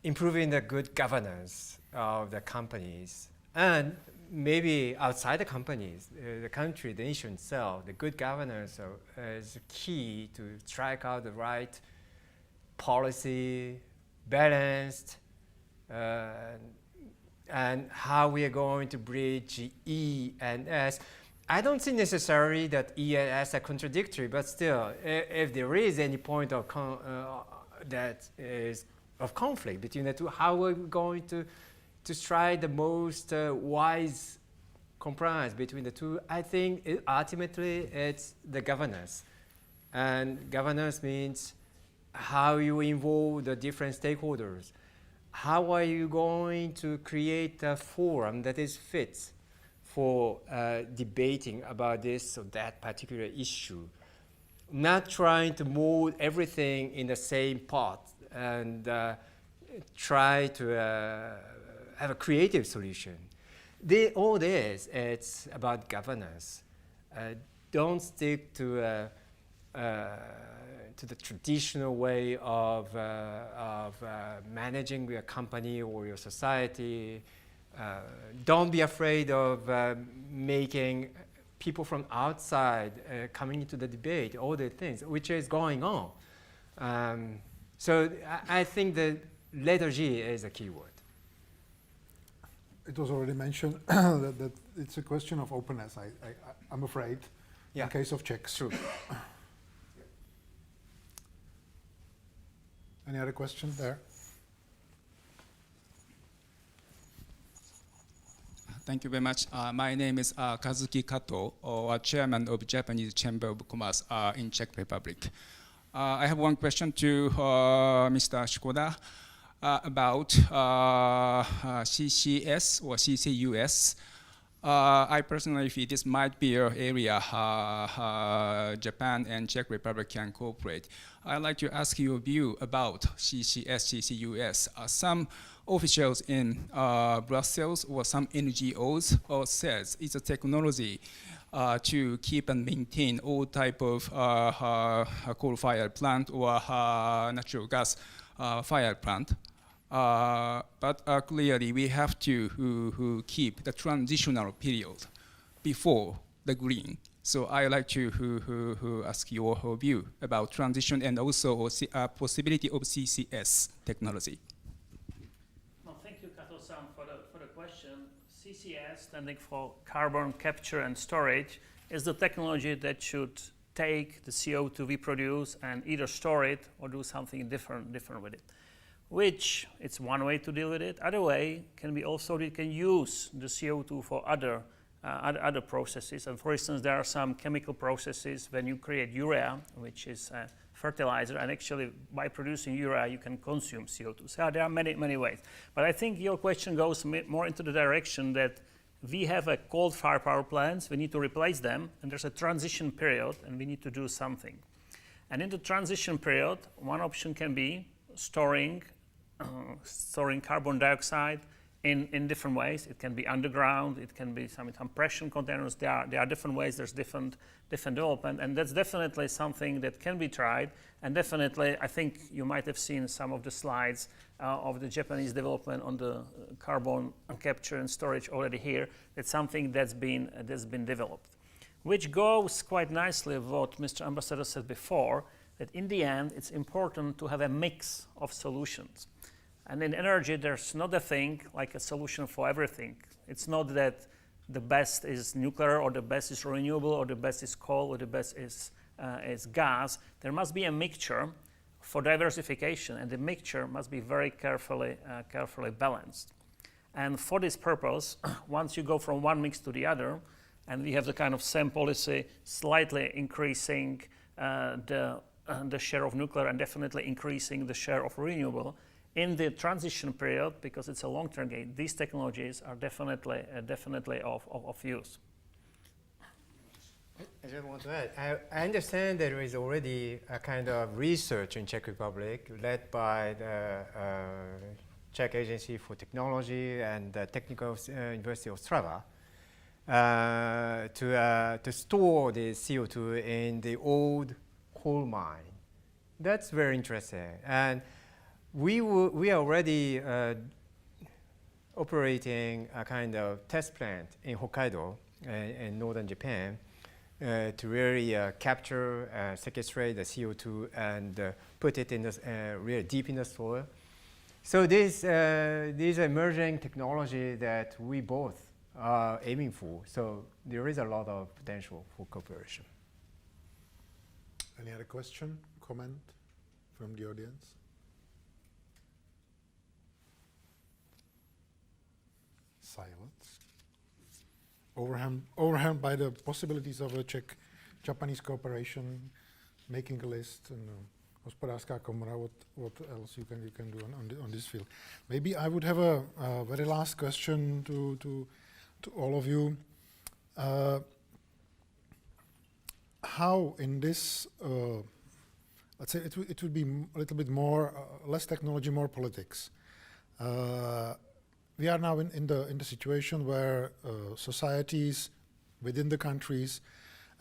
improving the good governance of the companies, and maybe outside the companies, the country, the nation itself. The good governance is key to strike out the right policy, balanced, and how we are going to bridge E and S. I don't think necessarily that E and S are contradictory, but still, if there is any point of that is of conflict between the two, how are we going to strike the most wise compromise between the two? I think ultimately it's the governance, and governance means how you involve the different stakeholders. How are you going to create a forum that is fit for debating about this or that particular issue? not trying to mold everything in the same pot and try to have a creative solution. All this, it's about governance. Don't stick to the traditional way of managing your company or your society. Don't be afraid of making people from outside coming into the debate, all the things, which is going on. So I think the letter G is a key word. It was already mentioned that it's a question of openness, I'm afraid, in case of Czechs. True. Any other questions there? Thank you very much. My name is Kazuki Kato, chairman of Japanese Chamber of Commerce in Czech Republic. I have one question to Mr. Shikoda about CCS or CCUS. I personally feel this might be an area Japan and Czech Republic can cooperate. I'd like to ask your view about CCS, CCUS. Some officials in Brussels or some NGOs says it's a technology to keep and maintain all type of coal-fired plant or natural gas fired plant. But clearly we have to keep the transitional period before the green. So I like to ask your view about transition and also possibility of CCS technology. Well, thank you, Kato-san, for the question. CCS, standing for carbon capture and storage, is the technology that should take the CO2 we produce and either store it or do something different with it. Which it's one way to deal with it. Other way can be also you can use the CO2 for other processes. And for instance, there are some chemical processes when you create urea, which is a fertilizer, and actually by producing urea you can consume CO2. So there are many ways. But I think your question goes more into the direction that we have a coal-fired power plants, we need to replace them, and there's a transition period, and we need to do something. And in the transition period, one option can be storing carbon dioxide in different ways. It can be underground, it can be some compression containers. There are different ways, there's different development, and that's definitely something that can be tried. And definitely, I think you might have seen some of the slides of the Japanese development on the carbon capture and storage already here. It's something that's been developed, which goes quite nicely with what Mr. Ambassador said before, that in the end, it's important to have a mix of solutions. And in energy, there's not a thing like a solution for everything. It's not that the best is nuclear, or the best is renewable, or the best is coal, or the best is gas. There must be a mixture for diversification, and the mixture must be very carefully balanced. And for this purpose, once you go from one mix to the other, and we have the kind of same policy, slightly increasing the share of nuclear and definitely increasing the share of renewable, in the transition period, because it's a long-term game, these technologies are definitely of use. I just want to add, I understand there is already a kind of research in Czech Republic led by the Czech Agency for Technology and the Technical University of Ostrava to store the CO2 in the old coal mine. That's very interesting. And we are already operating a kind of test plant in Hokkaido in northern Japan to really capture, sequestrate the CO2 and put it in the really deep in the soil. So these emerging technology that we both are aiming for. So there is a lot of potential for cooperation. Any other question, comment from the audience? Silence. Overwhelmed by the possibilities of a Czech-Japanese cooperation, making a list, and Hospodářská komora, what else you can do on this field. Maybe I would have a very last question to all of you. how in this, let's say it would be a little bit more, less technology, more politics. We are now in the situation where societies within the countries,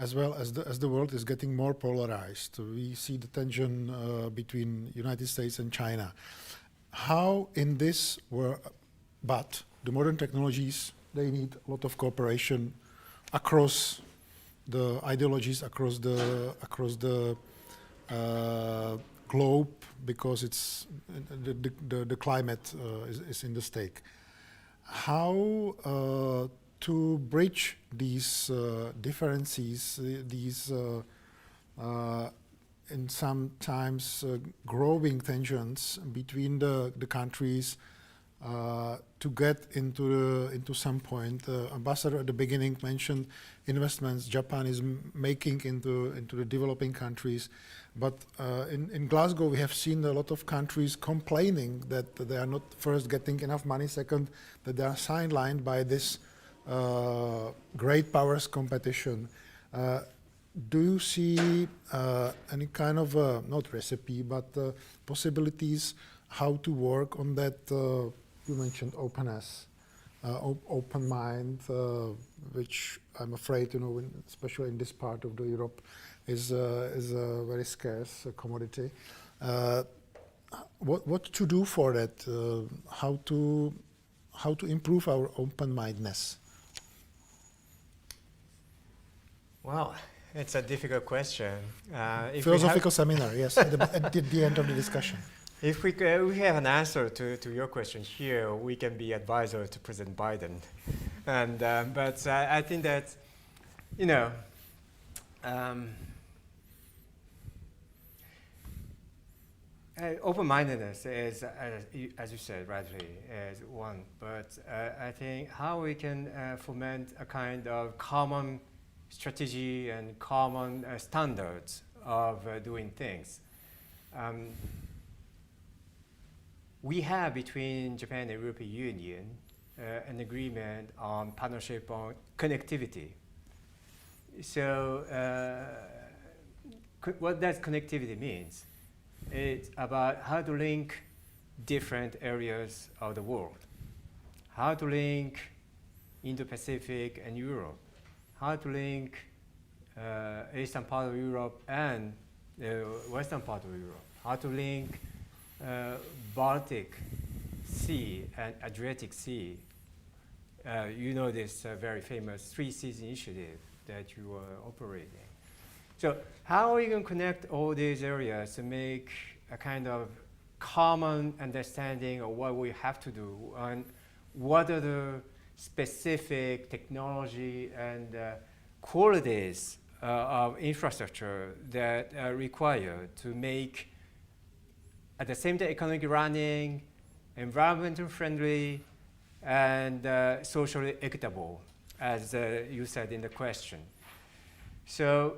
as well as the world, is getting more polarized. We see the tension between United States and China. How in this world, but the modern technologies, they need a lot of cooperation across the ideologies, across the globe, because it's the climate is in the stake. How to bridge these differences, these in sometimes growing tensions between the countries, to get into some point. Ambassador at the beginning mentioned investments Japan is making into the developing countries, but in Glasgow we have seen a lot of countries complaining that they are not first getting enough money, second that they are sidelined by this great powers competition. Do you see any kind of not recipe but possibilities how to work on that? You mentioned openness, open mind, which I'm afraid, especially in this part of the Europe, is a very scarce commodity. What to do for that? How to improve our open-mindedness? Well, it's a difficult question. Philosophical seminar, yes, at the end of the discussion. If we have an answer to your question here, we can be advisor to President Biden. And but I think that, open-mindedness is, as you said rightly, is one. But I think how we can foment a kind of common strategy and common standards of doing things. We have between Japan and the European Union an agreement on partnership on connectivity. So what that connectivity means, it's about how to link different areas of the world, how to link Indo-Pacific and Europe, how to link eastern part of Europe and the western part of Europe, how to link Baltic Sea and Adriatic Sea. This very famous 3 Seas initiative that you are operating. So how are you going to connect all these areas to make a kind of common understanding of what we have to do, and what are the specific technology and qualities of infrastructure that are required to make at the same time economically running, environmentally friendly, and socially equitable, as you said in the question. So,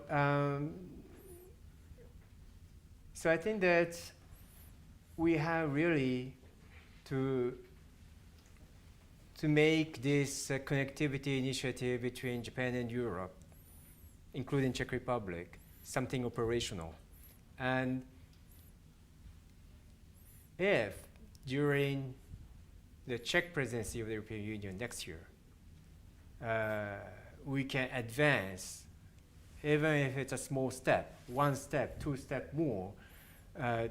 so I think that we have really to make this connectivity initiative between Japan and Europe, including Czech Republic, something operational. And if during the Czech presidency of the European Union next year, we can advance, even if it's a small step, 1 step, 2 steps more,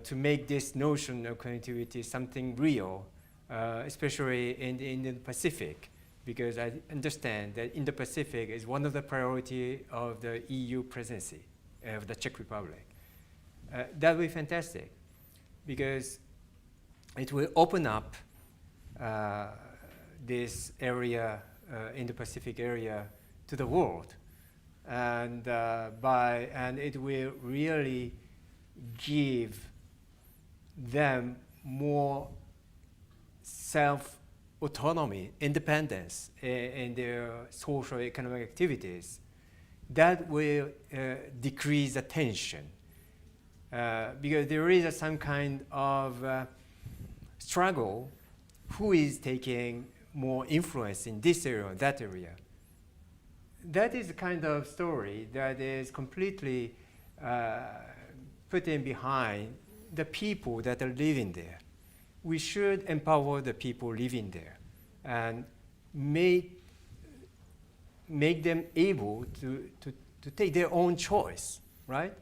to make this notion of connectivity something real, especially in the Indo-Pacific, because I understand that Indo-Pacific is one of the priorities of the EU presidency of the Czech Republic. That would be fantastic, because it will open up this area, Indo-Pacific area, to the world, and it will really give them more self-autonomy, independence in their social economic activities. That will decrease the tension, because there is some kind of struggle, who is taking more influence in this area or that area. that is the kind of story that is completely putting behind the people that are living there. We should empower the people living there and make them able to take their own choice, right?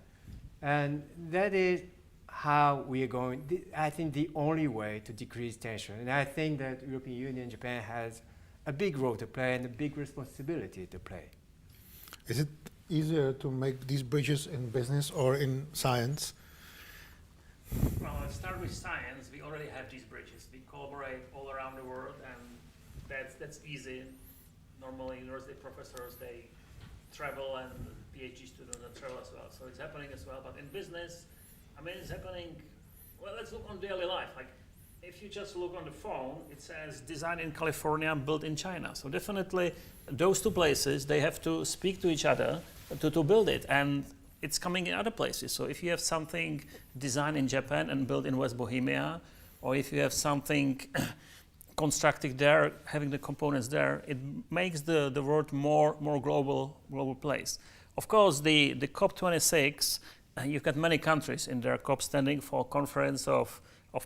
And that is how we are going, I think, the only way to decrease tension. And I think that European Union and Japan has a big role to play and a big responsibility to play. Is it easier to make these bridges in business or in science? Well, let's start with science. We already have these bridges. We collaborate all around the world, and that's easy. Normally, university professors, they travel, and PhD students travel as well. So it's happening as well. But in business, I mean, it's happening. Well, let's look on daily life. Like, if you just look on the phone, it says designed in California, built in China. So definitely, those two places, they have to speak to each other to build it. And it's coming in other places. So if you have something designed in Japan and built in West Bohemia, or if you have something constructed there, having the components there, it makes the world more global place. Of course, the COP26, you've got many countries in there, COP standing for conference of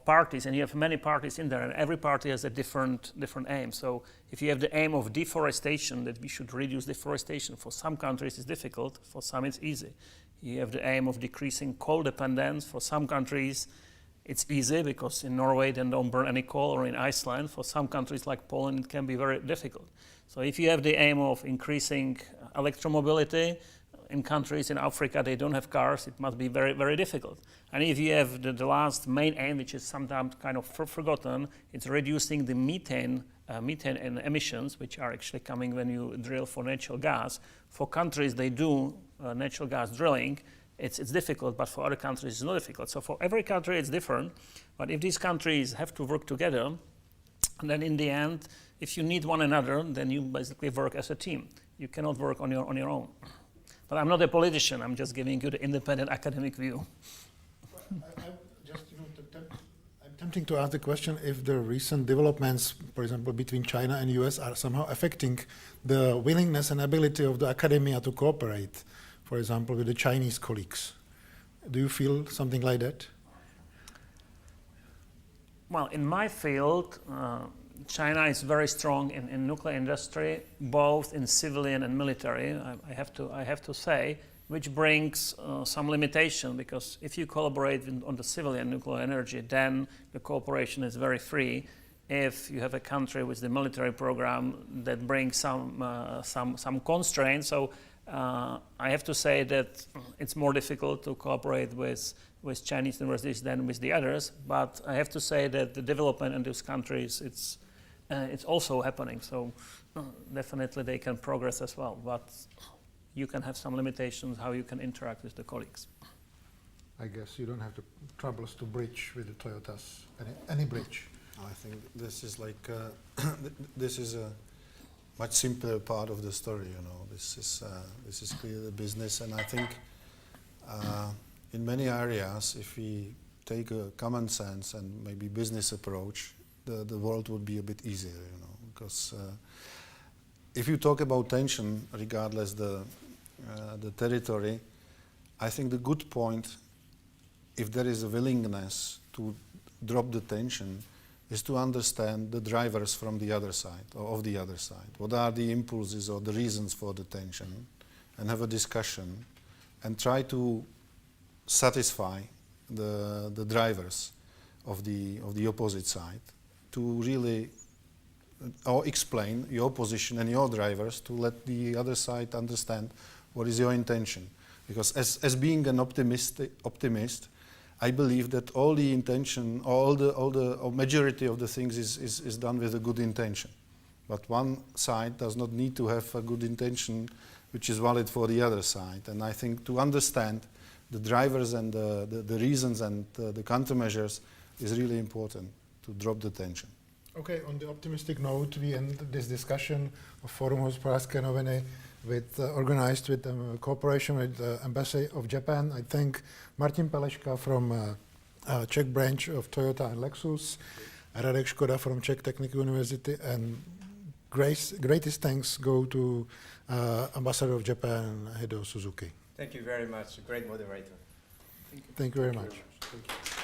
parties, and you have many parties in there, and every party has a different aim. So if you have the aim of deforestation, that we should reduce deforestation, for some countries it's difficult, for some it's easy. You have the aim of decreasing coal dependence. For some countries it's easy because in Norway they don't burn any coal, or in Iceland. For some countries like Poland it can be very difficult. So if you have the aim of increasing electromobility, in countries in Africa they don't have cars, it must be very difficult. And if you have the last main aim, which is sometimes kind of forgotten, it's reducing the methane emissions, which are actually coming when you drill for natural gas. For countries they do natural gas drilling, it's difficult, but for other countries it's not difficult. So for every country it's different, but if these countries have to work together, then in the end, if you need one another, then you basically work as a team. You cannot work on your own. But I'm not a politician, I'm just giving you the independent academic view. I'm tempting to ask the question if the recent developments, for example, between China and US are somehow affecting the willingness and ability of the academia to cooperate, for example, with the Chinese colleagues. Do you feel something like that? Well, in my field, China is very strong in nuclear industry, both in civilian and military, I have to say, which brings some limitation, because if you collaborate on the civilian nuclear energy, then the cooperation is very free. If you have a country with the military program, that brings some constraints. So I have to say that it's more difficult to cooperate with Chinese universities than with the others. But I have to say that the development in those countries, it's also happening. So definitely they can progress as well. But you can have some limitations how you can interact with the colleagues. I guess you don't have the troubles to bridge with the Toyotas, any bridge. I think this is like this is a much simpler part of the story. You know, this is clearly business, and I think in many areas, if we take a common sense and maybe business approach, the world would be a bit easier. You know, because if you talk about tension, regardless the territory, I think the good point, if there is a willingness to drop the tension, is to understand the drivers from the other side, or of the other side. What are the impulses or the reasons for the tension, and have a discussion, and try to satisfy the drivers of the opposite side, to really or explain your position and your drivers, to let the other side understand what is your intention. Because as being an optimist, I believe that all the intention, or majority of the things is done with a good intention. But one side does not need to have a good intention which is valid for the other side. And I think to understand the drivers and the reasons and the countermeasures is really important to drop the tension. Okay, on the optimistic note, we end this discussion of Fórum Hospodářské noviny organized with cooperation with the Embassy of Japan. I thank Martin Peleška from Czech branch of Toyota and Lexus, Radek Škoda from Czech Technical University, and greatest thanks go to Ambassador of Japan, Hideo Suzuki. Thank you very much. Great moderator. Thank you very much. Thank you.